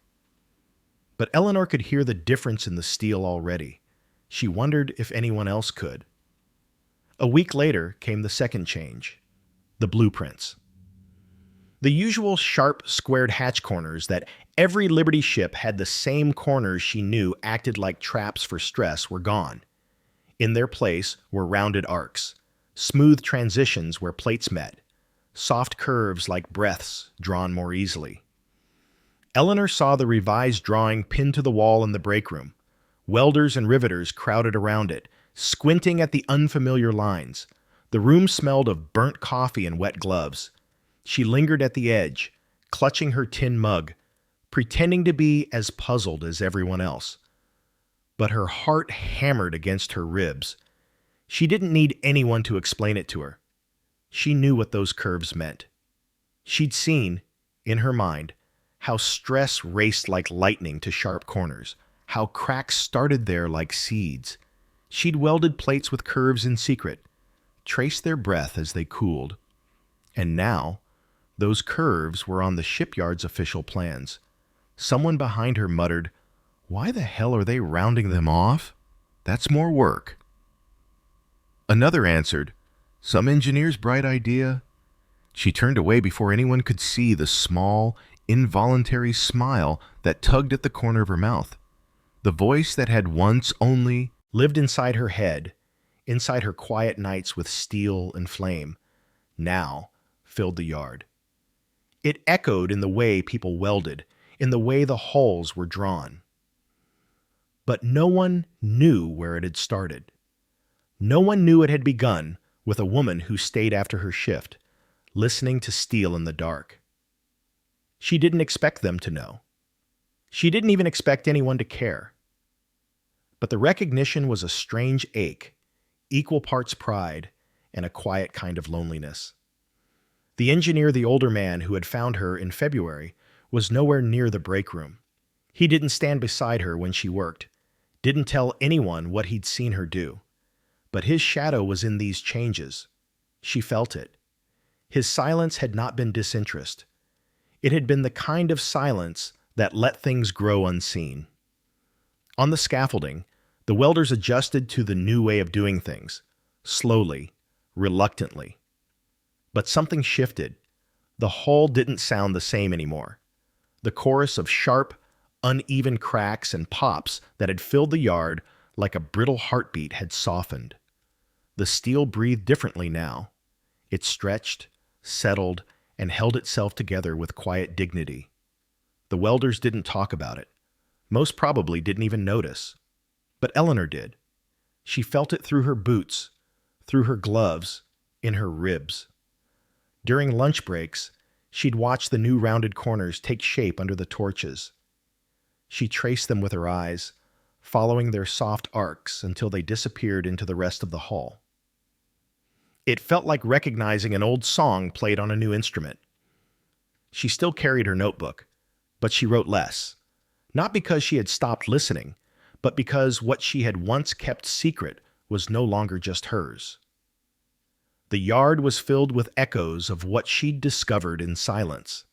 But Eleanor could hear the difference in the steel already. She wondered if anyone else could. A week later came the second change, the blueprints. The usual sharp, squared hatch corners that every Liberty ship had, the same corners she knew acted like traps for stress, were gone. In their place were rounded arcs, smooth transitions where plates met, soft curves like breaths drawn more easily. Eleanor saw the revised drawing pinned to the wall in the break room. Welders and riveters crowded around it, squinting at the unfamiliar lines. The room smelled of burnt coffee and wet gloves. She lingered at the edge, clutching her tin mug, pretending to be as puzzled as everyone else. But her heart hammered against her ribs. She didn't need anyone to explain it to her. She knew what those curves meant. She'd seen, in her mind, how stress raced like lightning to sharp corners, how cracks started there like seeds. She'd welded plates with curves in secret, traced their breath as they cooled. And now, those curves were on the shipyard's official plans. Someone behind her muttered, "Why the hell are they rounding them off? That's more work." Another answered, "Some engineer's bright idea." She turned away before anyone could see the small, involuntary smile that tugged at the corner of her mouth. The voice that had once only lived inside her head, inside her quiet nights with steel and flame, now filled the yard. It echoed in the way people welded, in the way the hulls were drawn. But no one knew where it had started. No one knew it had begun with a woman who stayed after her shift, listening to steel in the dark. She didn't expect them to know. She didn't even expect anyone to care. But the recognition was a strange ache, equal parts pride, and a quiet kind of loneliness. The engineer, the older man who had found her in February, was nowhere near the break room. He didn't stand beside her when she worked, didn't tell anyone what he'd seen her do. But his shadow was in these changes. She felt it. His silence had not been disinterest. It had been the kind of silence that let things grow unseen. On the scaffolding, the welders adjusted to the new way of doing things, slowly, reluctantly. But something shifted. The hull didn't sound the same anymore. The chorus of sharp, uneven cracks and pops that had filled the yard like a brittle heartbeat had softened. The steel breathed differently now. It stretched, settled, and held itself together with quiet dignity. The welders didn't talk about it. Most probably didn't even notice. But Eleanor did. She felt it through her boots, through her gloves, in her ribs. During lunch breaks, she'd watch the new rounded corners take shape under the torches. She traced them with her eyes, following their soft arcs until they disappeared into the rest of the hull. It felt like recognizing an old song played on a new instrument. She still carried her notebook, but she wrote less. Not because she had stopped listening, but because what she had once kept secret was no longer just hers. The yard was filled with echoes of what she'd discovered in silence.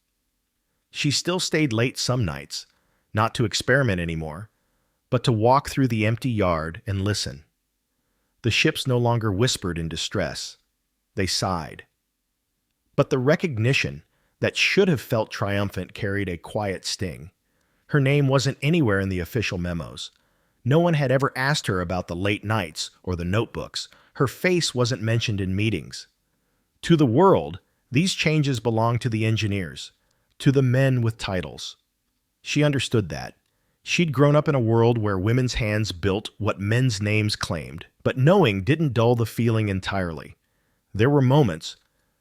She still stayed late some nights, not to experiment anymore, but to walk through the empty yard and listen. The ships no longer whispered in distress. They sighed. But the recognition that should have felt triumphant carried a quiet sting. Her name wasn't anywhere in the official memos. No one had ever asked her about the late nights or the notebooks. Her face wasn't mentioned in meetings. To the world, these changes belonged to the engineers, to the men with titles. She understood that. She'd grown up in a world where women's hands built what men's names claimed, but knowing didn't dull the feeling entirely. There were moments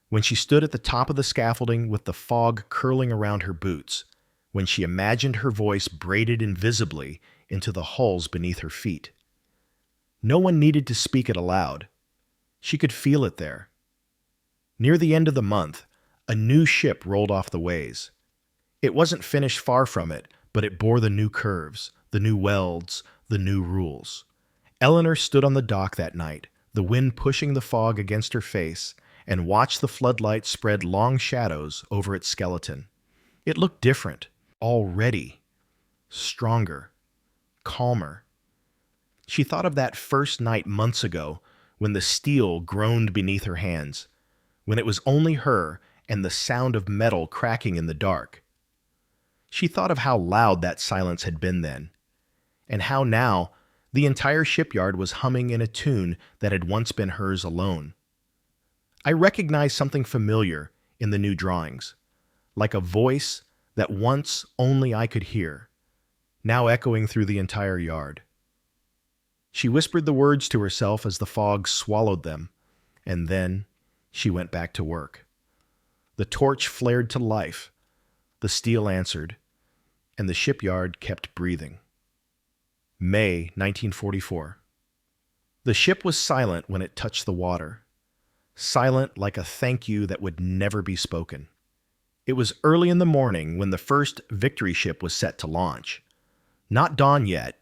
when she stood at the top of the scaffolding with the fog curling around her boots, when she imagined her voice braided invisibly into the hulls beneath her feet. No one needed to speak it aloud. She could feel it there. Near the end of the month, a new ship rolled off the ways. It wasn't finished far from it, but it bore the new curves, the new welds, the new rules. Eleanor stood on the dock that night, the wind pushing the fog against her face, and watched the floodlights spread long shadows over its skeleton. It looked different, already. Stronger. Calmer. She thought of that first night months ago when the steel groaned beneath her hands, when it was only her and the sound of metal cracking in the dark. She thought of how loud that silence had been then, and how now the entire shipyard was humming in a tune that had once been hers alone. I recognized something familiar in the new drawings, like a voice that once only I could hear, now echoing through the entire yard. She whispered the words to herself as the fog swallowed them, and then she went back to work. The torch flared to life, the steel answered, and the shipyard kept breathing. May 1944. The ship was silent when it touched the water, silent like a thank you that would never be spoken. It was early in the morning when the first Victory ship was set to launch. Not dawn yet,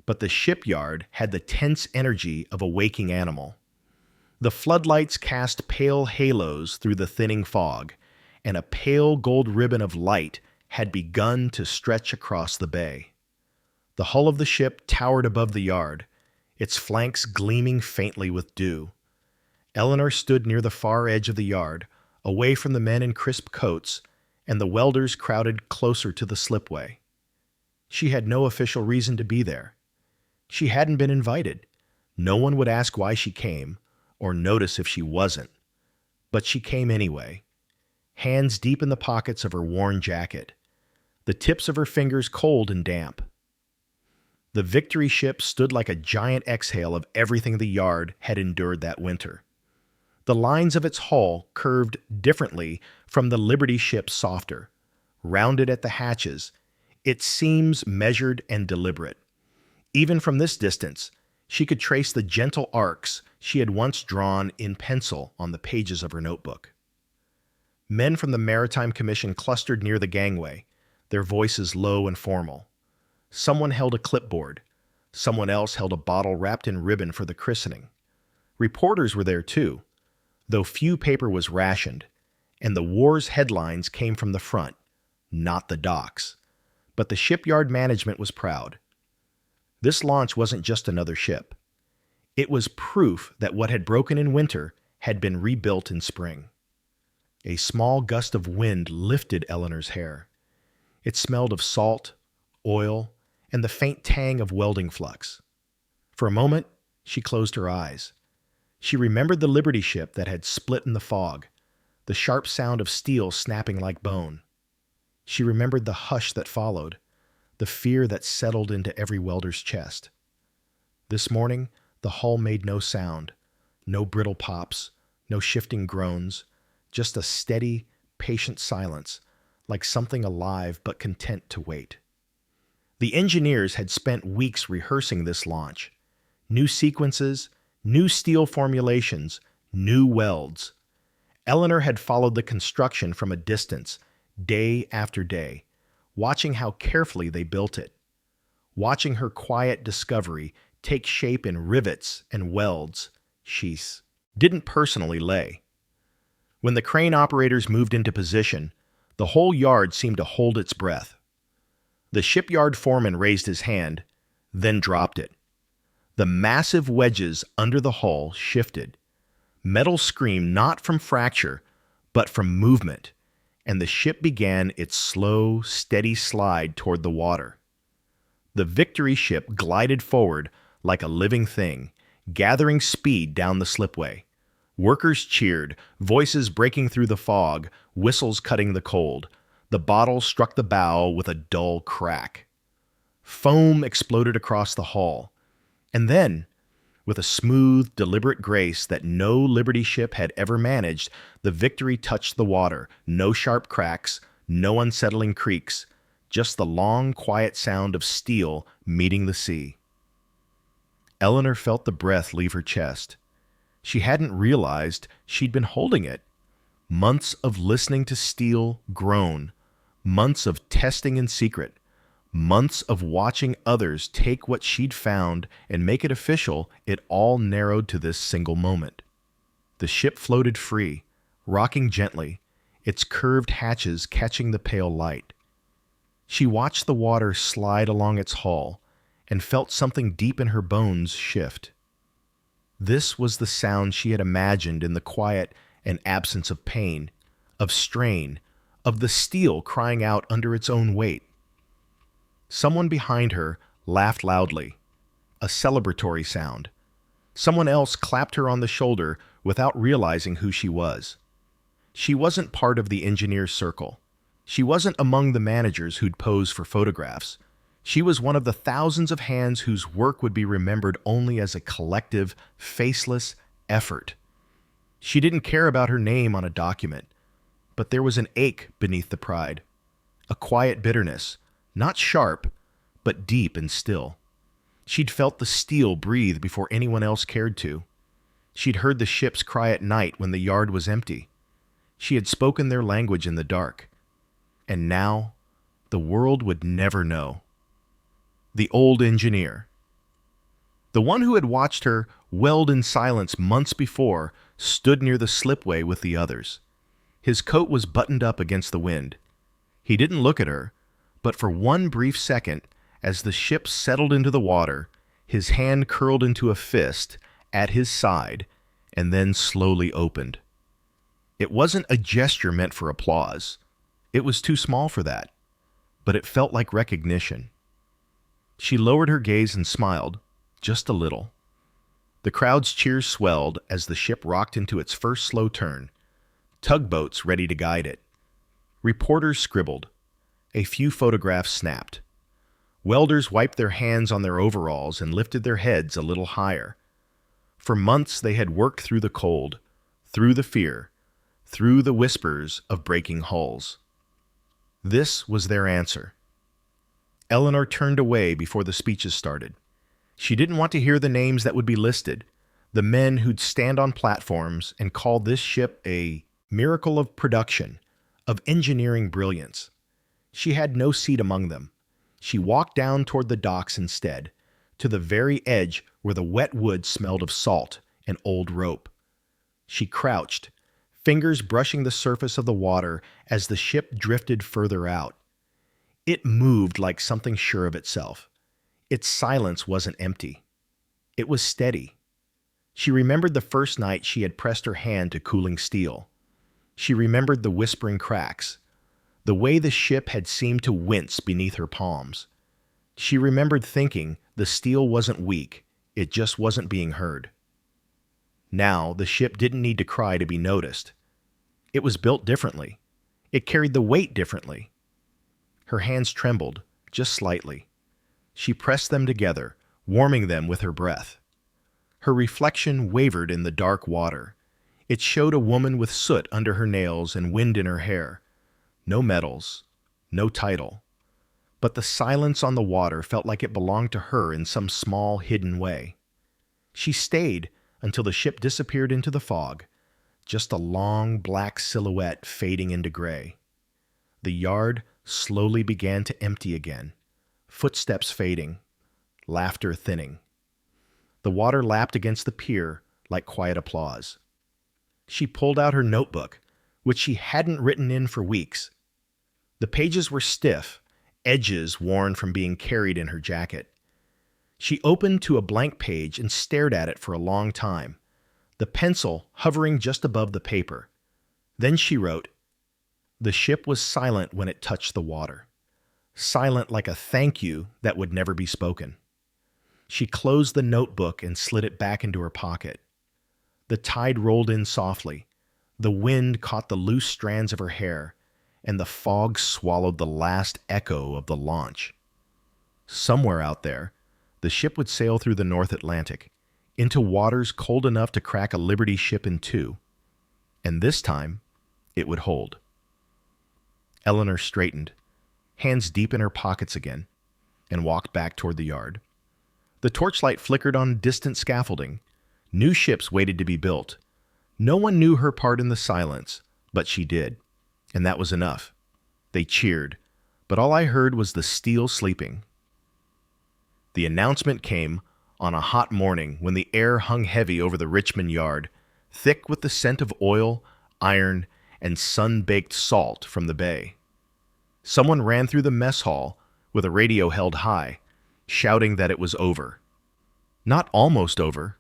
but the shipyard had the tense energy of a waking animal. The floodlights cast pale halos through the thinning fog, and a pale gold ribbon of light had begun to stretch across the bay. The hull of the ship towered above the yard, its flanks gleaming faintly with dew. Eleanor stood near the far edge of the yard, away from the men in crisp coats, and the welders crowded closer to the slipway. She had no official reason to be there. She hadn't been invited. No one would ask why she came, or notice if she wasn't. But she came anyway, hands deep in the pockets of her worn jacket, the tips of her fingers cold and damp. The Victory ship stood like a giant exhale of everything the yard had endured that winter. The lines of its hull curved differently from the Liberty ship's softer, rounded at the hatches, its seams measured and deliberate. Even from this distance, she could trace the gentle arcs she had once drawn in pencil on the pages of her notebook. Men from the Maritime Commission clustered near the gangway, their voices low and formal. Someone held a clipboard. Someone else held a bottle wrapped in ribbon for the christening. Reporters were there too, though few paper was rationed, and the war's headlines came from the front, not the docks. But the shipyard management was proud. This launch wasn't just another ship. It was proof that what had broken in winter had been rebuilt in spring. A small gust of wind lifted Eleanor's hair. It smelled of salt, oil, and the faint tang of welding flux. For a moment, she closed her eyes. She remembered the Liberty ship that had split in the fog, the sharp sound of steel snapping like bone. She remembered the hush that followed, the fear that settled into every welder's chest. This morning, the hull made no sound, no brittle pops, no shifting groans, just a steady, patient silence, like something alive but content to wait. The engineers had spent weeks rehearsing this launch. New sequences, new steel formulations, new welds. Eleanor had followed the construction from a distance, day after day, watching how carefully they built it, watching her quiet discovery take shape in rivets and welds she didn't personally lay. When the crane operators moved into position, the whole yard seemed to hold its breath. The shipyard foreman raised his hand, then dropped it. The massive wedges under the hull shifted. Metal screamed not from fracture, but from movement, and the ship began its slow, steady slide toward the water. The Victory ship glided forward like a living thing, gathering speed down the slipway. Workers cheered, voices breaking through the fog, whistles cutting the cold. The bottle struck the bow with a dull crack. Foam exploded across the hull. And then, with a smooth, deliberate grace that no Liberty ship had ever managed, the Victory touched the water. No sharp cracks, no unsettling creaks, just the long, quiet sound of steel meeting the sea. Eleanor felt the breath leave her chest. She hadn't realized she'd been holding it. Months of listening to steel groan, months of testing in secret, months of watching others take what she'd found and make it official, it all narrowed to this single moment. The ship floated free, rocking gently, its curved hatches catching the pale light. She watched the water slide along its hull and felt something deep in her bones shift. This was the sound she had imagined in the quiet and absence of pain, of strain, of the steel crying out under its own weight. Someone behind her laughed loudly, a celebratory sound. Someone else clapped her on the shoulder without realizing who she was. She wasn't part of the engineer's circle. She wasn't among the managers who'd pose for photographs. She was one of the thousands of hands whose work would be remembered only as a collective, faceless effort. She didn't care about her name on a document, but there was an ache beneath the pride, a quiet bitterness, not sharp, but deep and still. She'd felt the steel breathe before anyone else cared to. She'd heard the ships cry at night when the yard was empty. She had spoken their language in the dark. And now, the world would never know. The old engineer. The one who had watched her weld in silence months before stood near the slipway with the others. His coat was buttoned up against the wind. He didn't look at her, but for one brief second, as the ship settled into the water, his hand curled into a fist at his side and then slowly opened. It wasn't a gesture meant for applause. It was too small for that, but it felt like recognition. She lowered her gaze and smiled, just a little. The crowd's cheers swelled as the ship rocked into its first slow turn, tugboats ready to guide it. Reporters scribbled. A few photographs snapped. Welders wiped their hands on their overalls and lifted their heads a little higher. For months they had worked through the cold, through the fear, through the whispers of breaking hulls. This was their answer. Eleanor turned away before the speeches started. She didn't want to hear the names that would be listed, the men who'd stand on platforms and call this ship a miracle of production, of engineering brilliance. She had no seat among them. She walked down toward the docks instead, to the very edge where the wet wood smelled of salt and old rope. She crouched, fingers brushing the surface of the water as the ship drifted further out. It moved like something sure of itself. Its silence wasn't empty. It was steady. She remembered the first night she had pressed her hand to cooling steel. She remembered the whispering cracks, the way the ship had seemed to wince beneath her palms. She remembered thinking the steel wasn't weak, it just wasn't being heard. Now, the ship didn't need to cry to be noticed. It was built differently. It carried the weight differently. Her hands trembled, just slightly. She pressed them together, warming them with her breath. Her reflection wavered in the dark water. It showed a woman with soot under her nails and wind in her hair. No medals, no title. But the silence on the water felt like it belonged to her in some small, hidden way. She stayed until the ship disappeared into the fog, just a long, black silhouette fading into gray. The yard slowly began to empty again, footsteps fading, laughter thinning. The water lapped against the pier like quiet applause. She pulled out her notebook, which she hadn't written in for weeks. The pages were stiff, edges worn from being carried in her jacket. She opened to a blank page and stared at it for a long time, the pencil hovering just above the paper. Then she wrote, "The ship was silent when it touched the water, silent like a thank you that would never be spoken." She closed the notebook and slid it back into her pocket. The tide rolled in softly. The wind caught the loose strands of her hair, and the fog swallowed the last echo of the launch. Somewhere out there, the ship would sail through the North Atlantic, into waters cold enough to crack a Liberty ship in two. And this time, it would hold. Eleanor straightened, hands deep in her pockets again, and walked back toward the yard. The torchlight flickered on distant scaffolding. New ships waited to be built. No one knew her part in the silence, but she did, and that was enough. They cheered, but all I heard was the steel sleeping. The announcement came on a hot morning when the air hung heavy over the Richmond yard, thick with the scent of oil, iron, and sun-baked salt from the bay. Someone ran through the mess hall with a radio held high, shouting that it was over. Not almost over,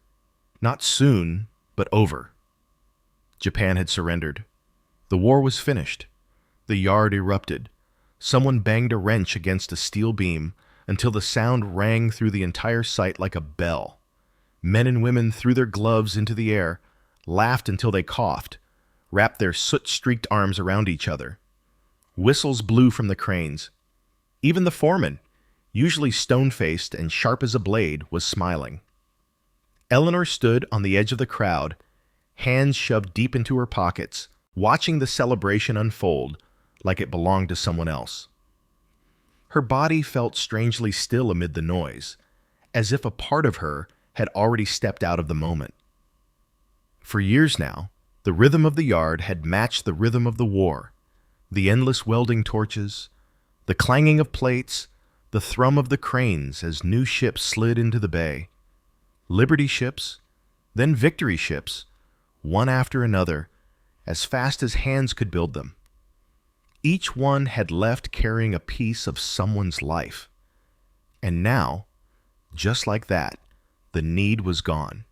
not soon, but over. Japan had surrendered. The war was finished. The yard erupted. Someone banged a wrench against a steel beam until the sound rang through the entire site like a bell. Men and women threw their gloves into the air, laughed until they coughed, wrapped their soot-streaked arms around each other. Whistles blew from the cranes. Even the foreman, usually stone-faced and sharp as a blade, was smiling. Eleanor stood on the edge of the crowd, hands shoved deep into her pockets, watching the celebration unfold like it belonged to someone else. Her body felt strangely still amid the noise, as if a part of her had already stepped out of the moment. For years now, the rhythm of the yard had matched the rhythm of the war, the endless welding torches, the clanging of plates, the thrum of the cranes as new ships slid into the bay. Liberty ships, then Victory ships, one after another, as fast as hands could build them. Each one had left carrying a piece of someone's life. And now, just like that, the need was gone.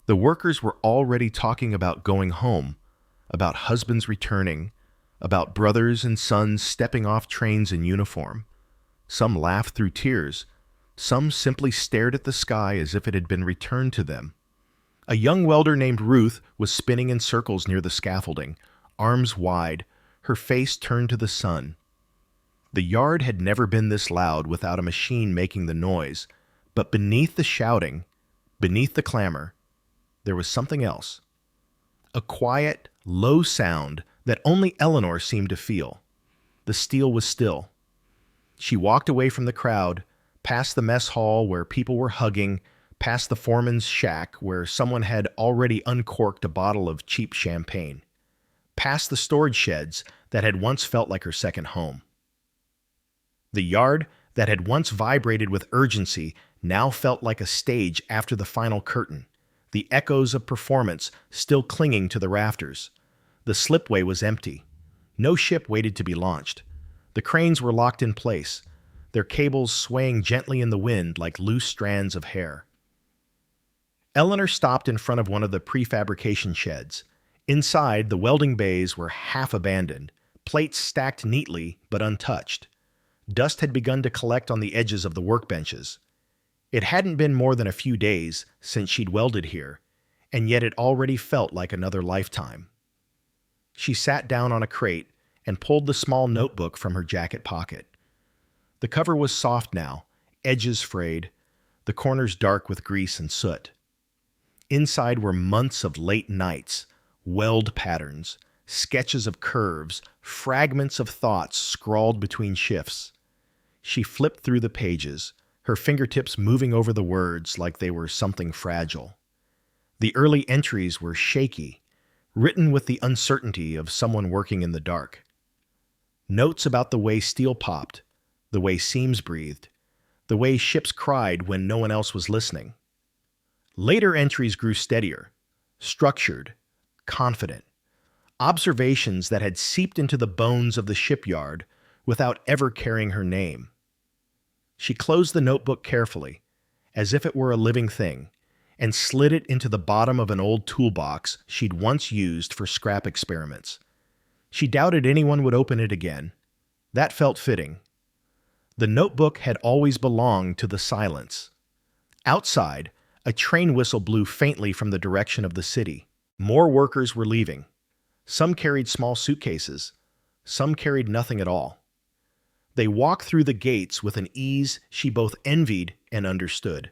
The workers were already talking about going home, about husbands returning, about brothers and sons stepping off trains in uniform. Some laughed through tears. Some simply stared at the sky as if it had been returned to them. A young welder named Ruth was spinning in circles near the scaffolding, arms wide, her face turned to the sun. The yard had never been this loud without a machine making the noise, but beneath the shouting, beneath the clamor, there was something else. A quiet, low sound that only Eleanor seemed to feel. The steel was still. She walked away from the crowd, past the mess hall where people were hugging, past the foreman's shack where someone had already uncorked a bottle of cheap champagne, past the storage sheds that had once felt like her second home. The yard that had once vibrated with urgency now felt like a stage after the final curtain, the echoes of performance still clinging to the rafters. The slipway was empty. No ship waited to be launched. The cranes were locked in place, their cables swaying gently in the wind like loose strands of hair. Eleanor stopped in front of one of the prefabrication sheds. Inside, the welding bays were half abandoned, plates stacked neatly but untouched. Dust had begun to collect on the edges of the workbenches. It hadn't been more than a few days since she'd welded here, and yet it already felt like another lifetime. She sat down on a crate and pulled the small notebook from her jacket pocket. The cover was soft now, edges frayed, the corners dark with grease and soot. Inside were months of late nights, weld patterns, sketches of curves, fragments of thoughts scrawled between shifts. She flipped through the pages, her fingertips moving over the words like they were something fragile. The early entries were shaky, written with the uncertainty of someone working in the dark. Notes about the way steel popped, the way seams breathed, the way ships cried when no one else was listening. Later entries grew steadier, structured, confident. Observations that had seeped into the bones of the shipyard without ever carrying her name. She closed the notebook carefully, as if it were a living thing, and slid it into the bottom of an old toolbox she'd once used for scrap experiments. She doubted anyone would open it again. That felt fitting. The notebook had always belonged to the silence. Outside, a train whistle blew faintly from the direction of the city. More workers were leaving. Some carried small suitcases. Some carried nothing at all. They walked through the gates with an ease she both envied and understood.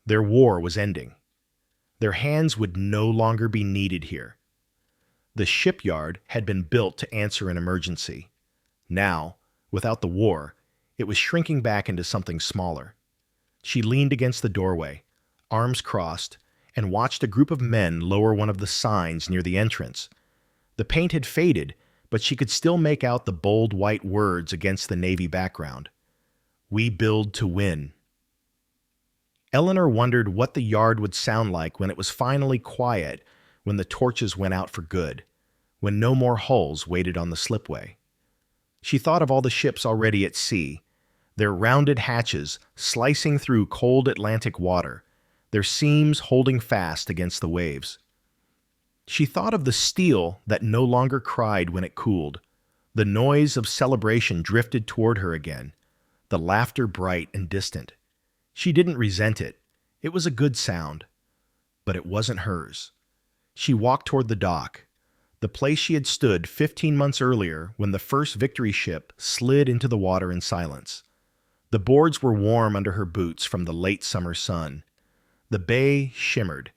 Their war was ending. Their hands would no longer be needed here. The shipyard had been built to answer an emergency. Now, without the war, it was shrinking back into something smaller. She leaned against the doorway, arms crossed, and watched a group of men lower one of the signs near the entrance. The paint had faded, but she could still make out the bold white words against the navy background. "We build to win." Eleanor wondered what the yard would sound like when it was finally quiet, when the torches went out for good, when no more hulls waited on the slipway. She thought of all the ships already at sea, their rounded hatches slicing through cold Atlantic water, their seams holding fast against the waves. She thought of the steel that no longer cried when it cooled. The noise of celebration drifted toward her again, the laughter bright and distant. She didn't resent it. It was a good sound. But it wasn't hers. She walked toward the dock, the place she had stood 15 months earlier when the first Victory ship slid into the water in silence. The boards were warm under her boots from the late summer sun. The bay shimmered,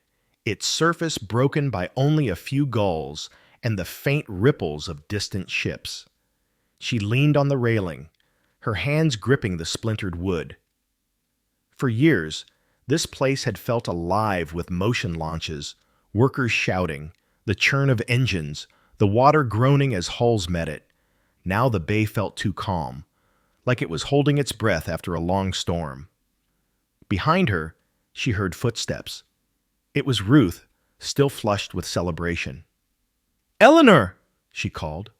its surface broken by only a few gulls and the faint ripples of distant ships. She leaned on the railing, her hands gripping the splintered wood. For years, this place had felt alive with motion launches, workers shouting, the churn of engines, the water groaning as hulls met it. Now the bay felt too calm, like it was holding its breath after a long storm. Behind her, she heard footsteps. It was Ruth, still flushed with celebration. "Eleanor!" she called.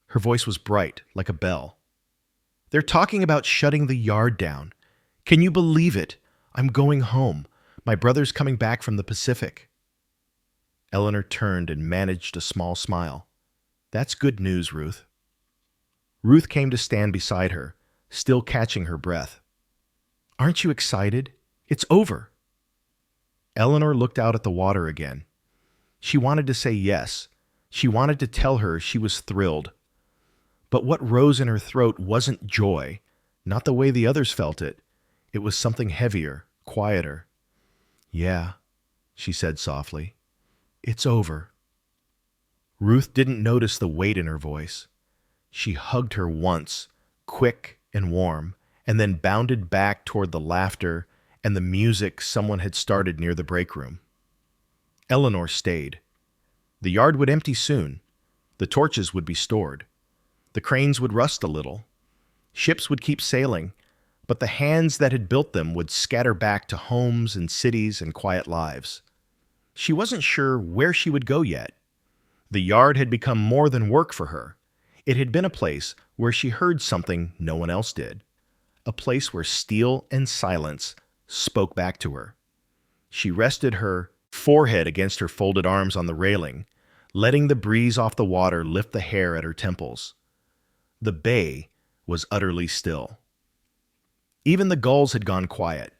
Her voice was bright, like a bell. "They're talking about shutting the yard down. Can you believe it? I'm going home. My brother's coming back from the Pacific." Eleanor turned and managed a small smile. "That's good news, Ruth." Ruth came to stand beside her, still catching her breath. "Aren't you excited? It's over." Eleanor looked out at the water again. She wanted to say yes. She wanted to tell her she was thrilled. But what rose in her throat wasn't joy, not the way the others felt it. It was something heavier, quieter. "Yeah," she said softly. "It's over." Ruth didn't notice the weight in her voice. She hugged her once, quick and warm, and then bounded back toward the laughter and the music someone had started near the break room. Eleanor stayed. The yard would empty soon. The torches would be stored. The cranes would rust a little. Ships would keep sailing, but the hands that had built them would scatter back to homes and cities and quiet lives. She wasn't sure where she would go yet. The yard had become more than work for her. It had been a place where she heard something no one else did, a place where steel and silence spoke back to her. She rested her forehead against her folded arms on the railing, letting the breeze off the water lift the hair at her temples. The bay was utterly still. Even the gulls had gone quiet.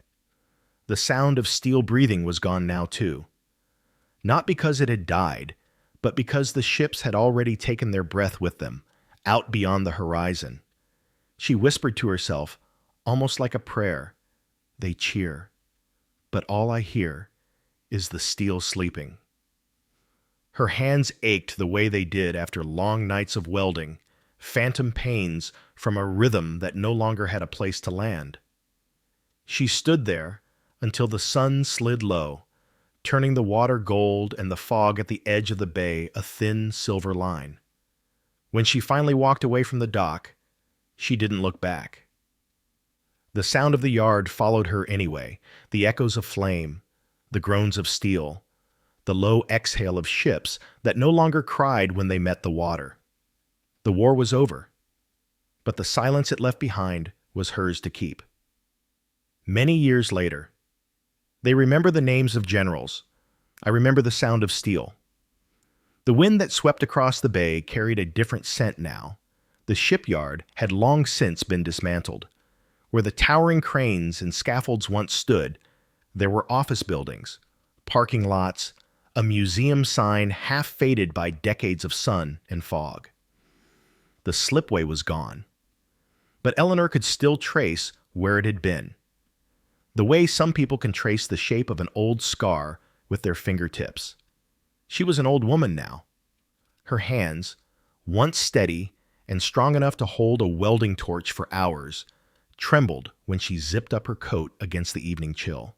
The sound of steel breathing was gone now too. Not because it had died, but because the ships had already taken their breath with them, out beyond the horizon. She whispered to herself, almost like a prayer, "They cheer, but all I hear is the steel sleeping." Her hands ached the way they did after long nights of welding, phantom pains from a rhythm that no longer had a place to land. She stood there until the sun slid low, turning the water gold and the fog at the edge of the bay a thin silver line. When she finally walked away from the dock, she didn't look back. The sound of the yard followed her anyway, the echoes of flame, the groans of steel, the low exhale of ships that no longer cried when they met the water. The war was over, but the silence it left behind was hers to keep. Many years later, they remember the names of generals. I remember the sound of steel. The wind that swept across the bay carried a different scent now. The shipyard had long since been dismantled. Where the towering cranes and scaffolds once stood, there were office buildings, parking lots, a museum sign half faded by decades of sun and fog. The slipway was gone, but Eleanor could still trace where it had been. The way some people can trace the shape of an old scar with their fingertips. She was an old woman now. Her hands, once steady and strong enough to hold a welding torch for hours, trembled when she zipped up her coat against the evening chill.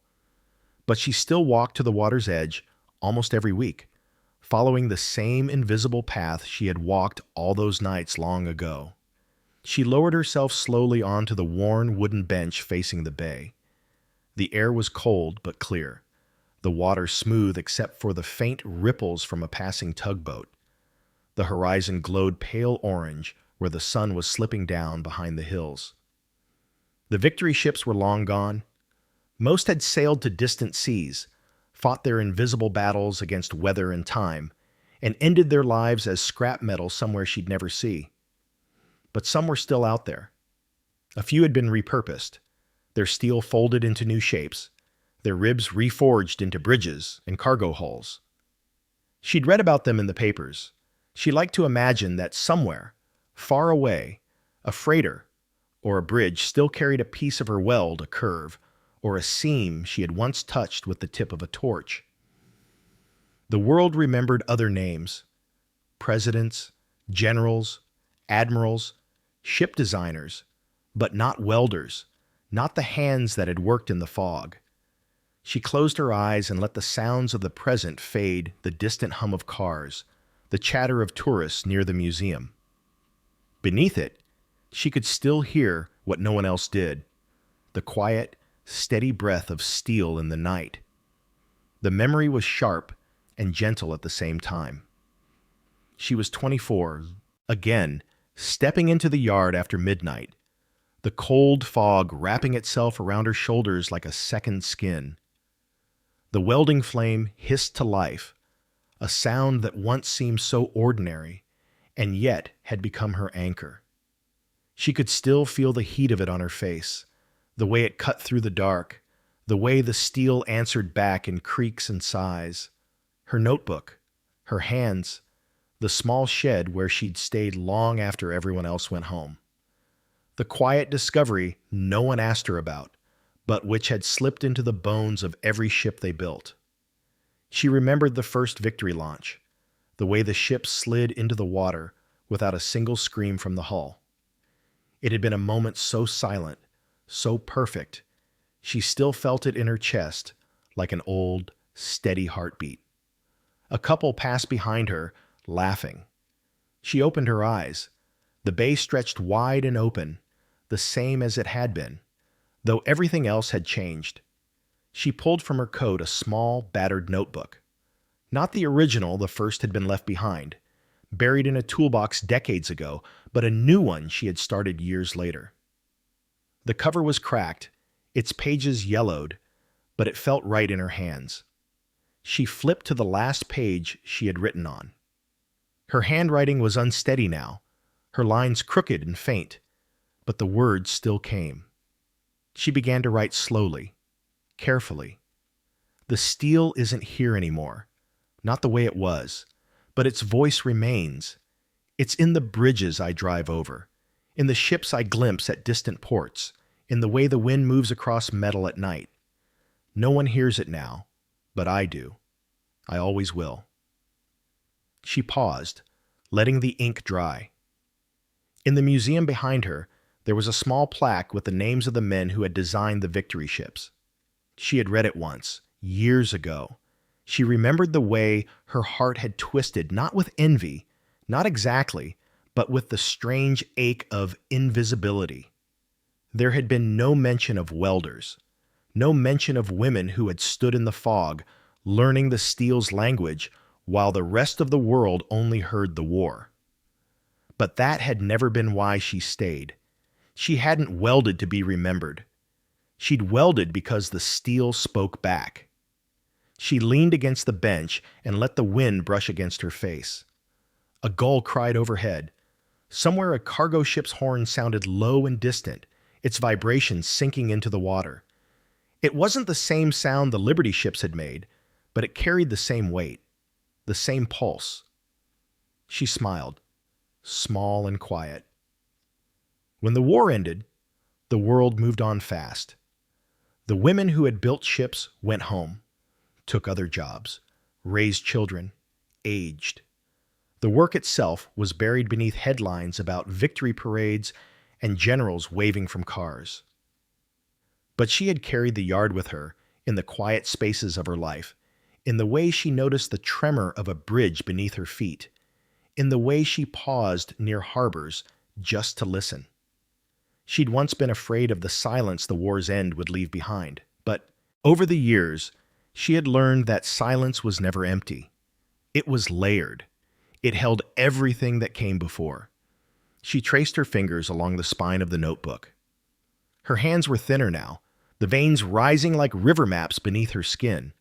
But she still walked to the water's edge almost every week, following the same invisible path she had walked all those nights long ago. She lowered herself slowly onto the worn wooden bench facing the bay. The air was cold but clear, the water smooth except for the faint ripples from a passing tugboat. The horizon glowed pale orange where the sun was slipping down behind the hills. The victory ships were long gone. Most had sailed to distant seas, fought their invisible battles against weather and time, and ended their lives as scrap metal somewhere she'd never see. But some were still out there. A few had been repurposed, their steel folded into new shapes, their ribs reforged into bridges and cargo hulls. She'd read about them in the papers. She liked to imagine that somewhere, far away, a freighter or a bridge still carried a piece of her weld, a curve, or a seam she had once touched with the tip of a torch. The world remembered other names: presidents, generals, admirals, ship designers, but not welders, not the hands that had worked in the fog. She closed her eyes and let the sounds of the present fade, the distant hum of cars, the chatter of tourists near the museum. Beneath it, she could still hear what no one else did, the quiet, steady breath of steel in the night. The memory was sharp and gentle at the same time. She was 24, again, stepping into the yard after midnight, the cold fog wrapping itself around her shoulders like a second skin. The welding flame hissed to life, a sound that once seemed so ordinary, and yet had become her anchor. She could still feel the heat of it on her face, the way it cut through the dark, the way the steel answered back in creaks and sighs. Her notebook, her hands, the small shed where she'd stayed long after everyone else went home. The quiet discovery no one asked her about, but which had slipped into the bones of every ship they built. She remembered the first victory launch, the way the ship slid into the water without a single scream from the hull. It had been a moment so silent, so perfect, she still felt it in her chest like an old, steady heartbeat. A couple passed behind her, laughing. She opened her eyes. The bay stretched wide and open, the same as it had been, though everything else had changed. She pulled from her coat a small, battered notebook, Not the original, the first had been left behind, buried in a toolbox decades ago, but a new one she had started years later. The cover was cracked, its pages yellowed, but it felt right in her hands. She flipped to the last page she had written on. Her handwriting was unsteady now, her lines crooked and faint, but the words still came. She began to write slowly, carefully. The steel isn't here anymore, not the way it was, but its voice remains. It's in the bridges I drive over, in the ships I glimpse at distant ports, in the way the wind moves across metal at night. No one hears it now, but I do. I always will. She paused, letting the ink dry. In the museum behind her, there was a small plaque with the names of the men who had designed the victory ships. She had read it once, years ago. She remembered the way her heart had twisted, not with envy, not exactly, but with the strange ache of invisibility. There had been no mention of welders, no mention of women who had stood in the fog, learning the steel's language, while the rest of the world only heard the war. But that had never been why she stayed. She hadn't welded to be remembered. She'd welded because the steel spoke back. She leaned against the bench and let the wind brush against her face. A gull cried overhead. Somewhere a cargo ship's horn sounded low and distant, its vibrations sinking into the water. It wasn't the same sound the Liberty ships had made, but it carried the same weight, the same pulse. She smiled, small and quiet. When the war ended, the world moved on fast. The women who had built ships went home, took other jobs, raised children, aged. The work itself was buried beneath headlines about victory parades and generals waving from cars. But she had carried the yard with her in the quiet spaces of her life, in the way she noticed the tremor of a bridge beneath her feet, in the way she paused near harbors just to listen. She'd once been afraid of the silence the war's end would leave behind, but over the years, she had learned that silence was never empty. It was layered. It held everything that came before. She traced her fingers along the spine of the notebook. Her hands were thinner now, the veins rising like river maps beneath her skin.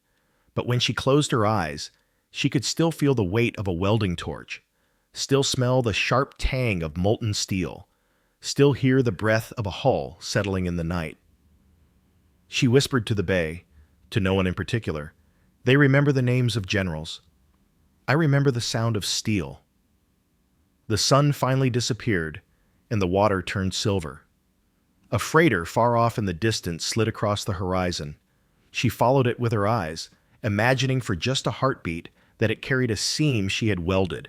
But when she closed her eyes, she could still feel the weight of a welding torch, still smell the sharp tang of molten steel, still hear the breath of a hull settling in the night. She whispered to the bay, to no one in particular, "They remember the names of generals. I remember the sound of steel." The sun finally disappeared, and the water turned silver. A freighter far off in the distance slid across the horizon. She followed it with her eyes, imagining for just a heartbeat that it carried a seam she had welded.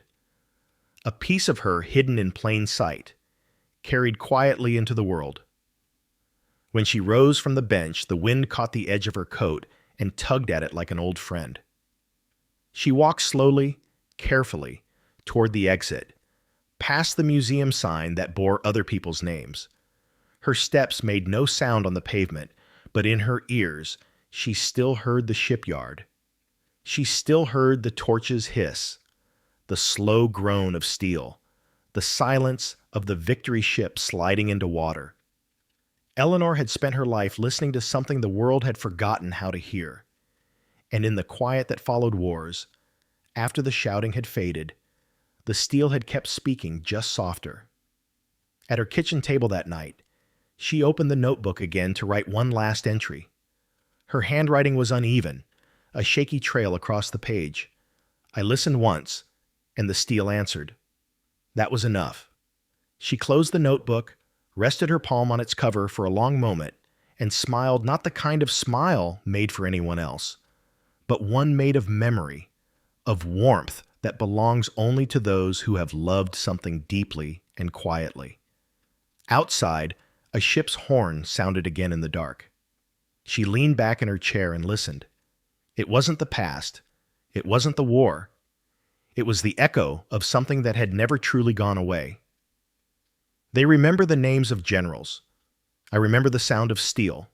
A piece of her hidden in plain sight, carried quietly into the world. When she rose from the bench, the wind caught the edge of her coat and tugged at it like an old friend. She walked slowly, carefully, toward the exit, past the museum sign that bore other people's names. Her steps made no sound on the pavement, but in her ears, she still heard the shipyard. She still heard the torches hiss, the slow groan of steel, the silence of the victory ship sliding into water. Eleanor had spent her life listening to something the world had forgotten how to hear. And in the quiet that followed wars, after the shouting had faded, the steel had kept speaking just softer. At her kitchen table that night, she opened the notebook again to write one last entry. Her handwriting was uneven, a shaky trail across the page. I listened once, and the steel answered. That was enough. She closed the notebook, rested her palm on its cover for a long moment, and smiled, not the kind of smile made for anyone else, but one made of memory, of warmth that belongs only to those who have loved something deeply and quietly. Outside, a ship's horn sounded again in the dark. She leaned back in her chair and listened. It wasn't the past. It wasn't the war. It was the echo of something that had never truly gone away. They remember the names of generals. I remember the sound of steel.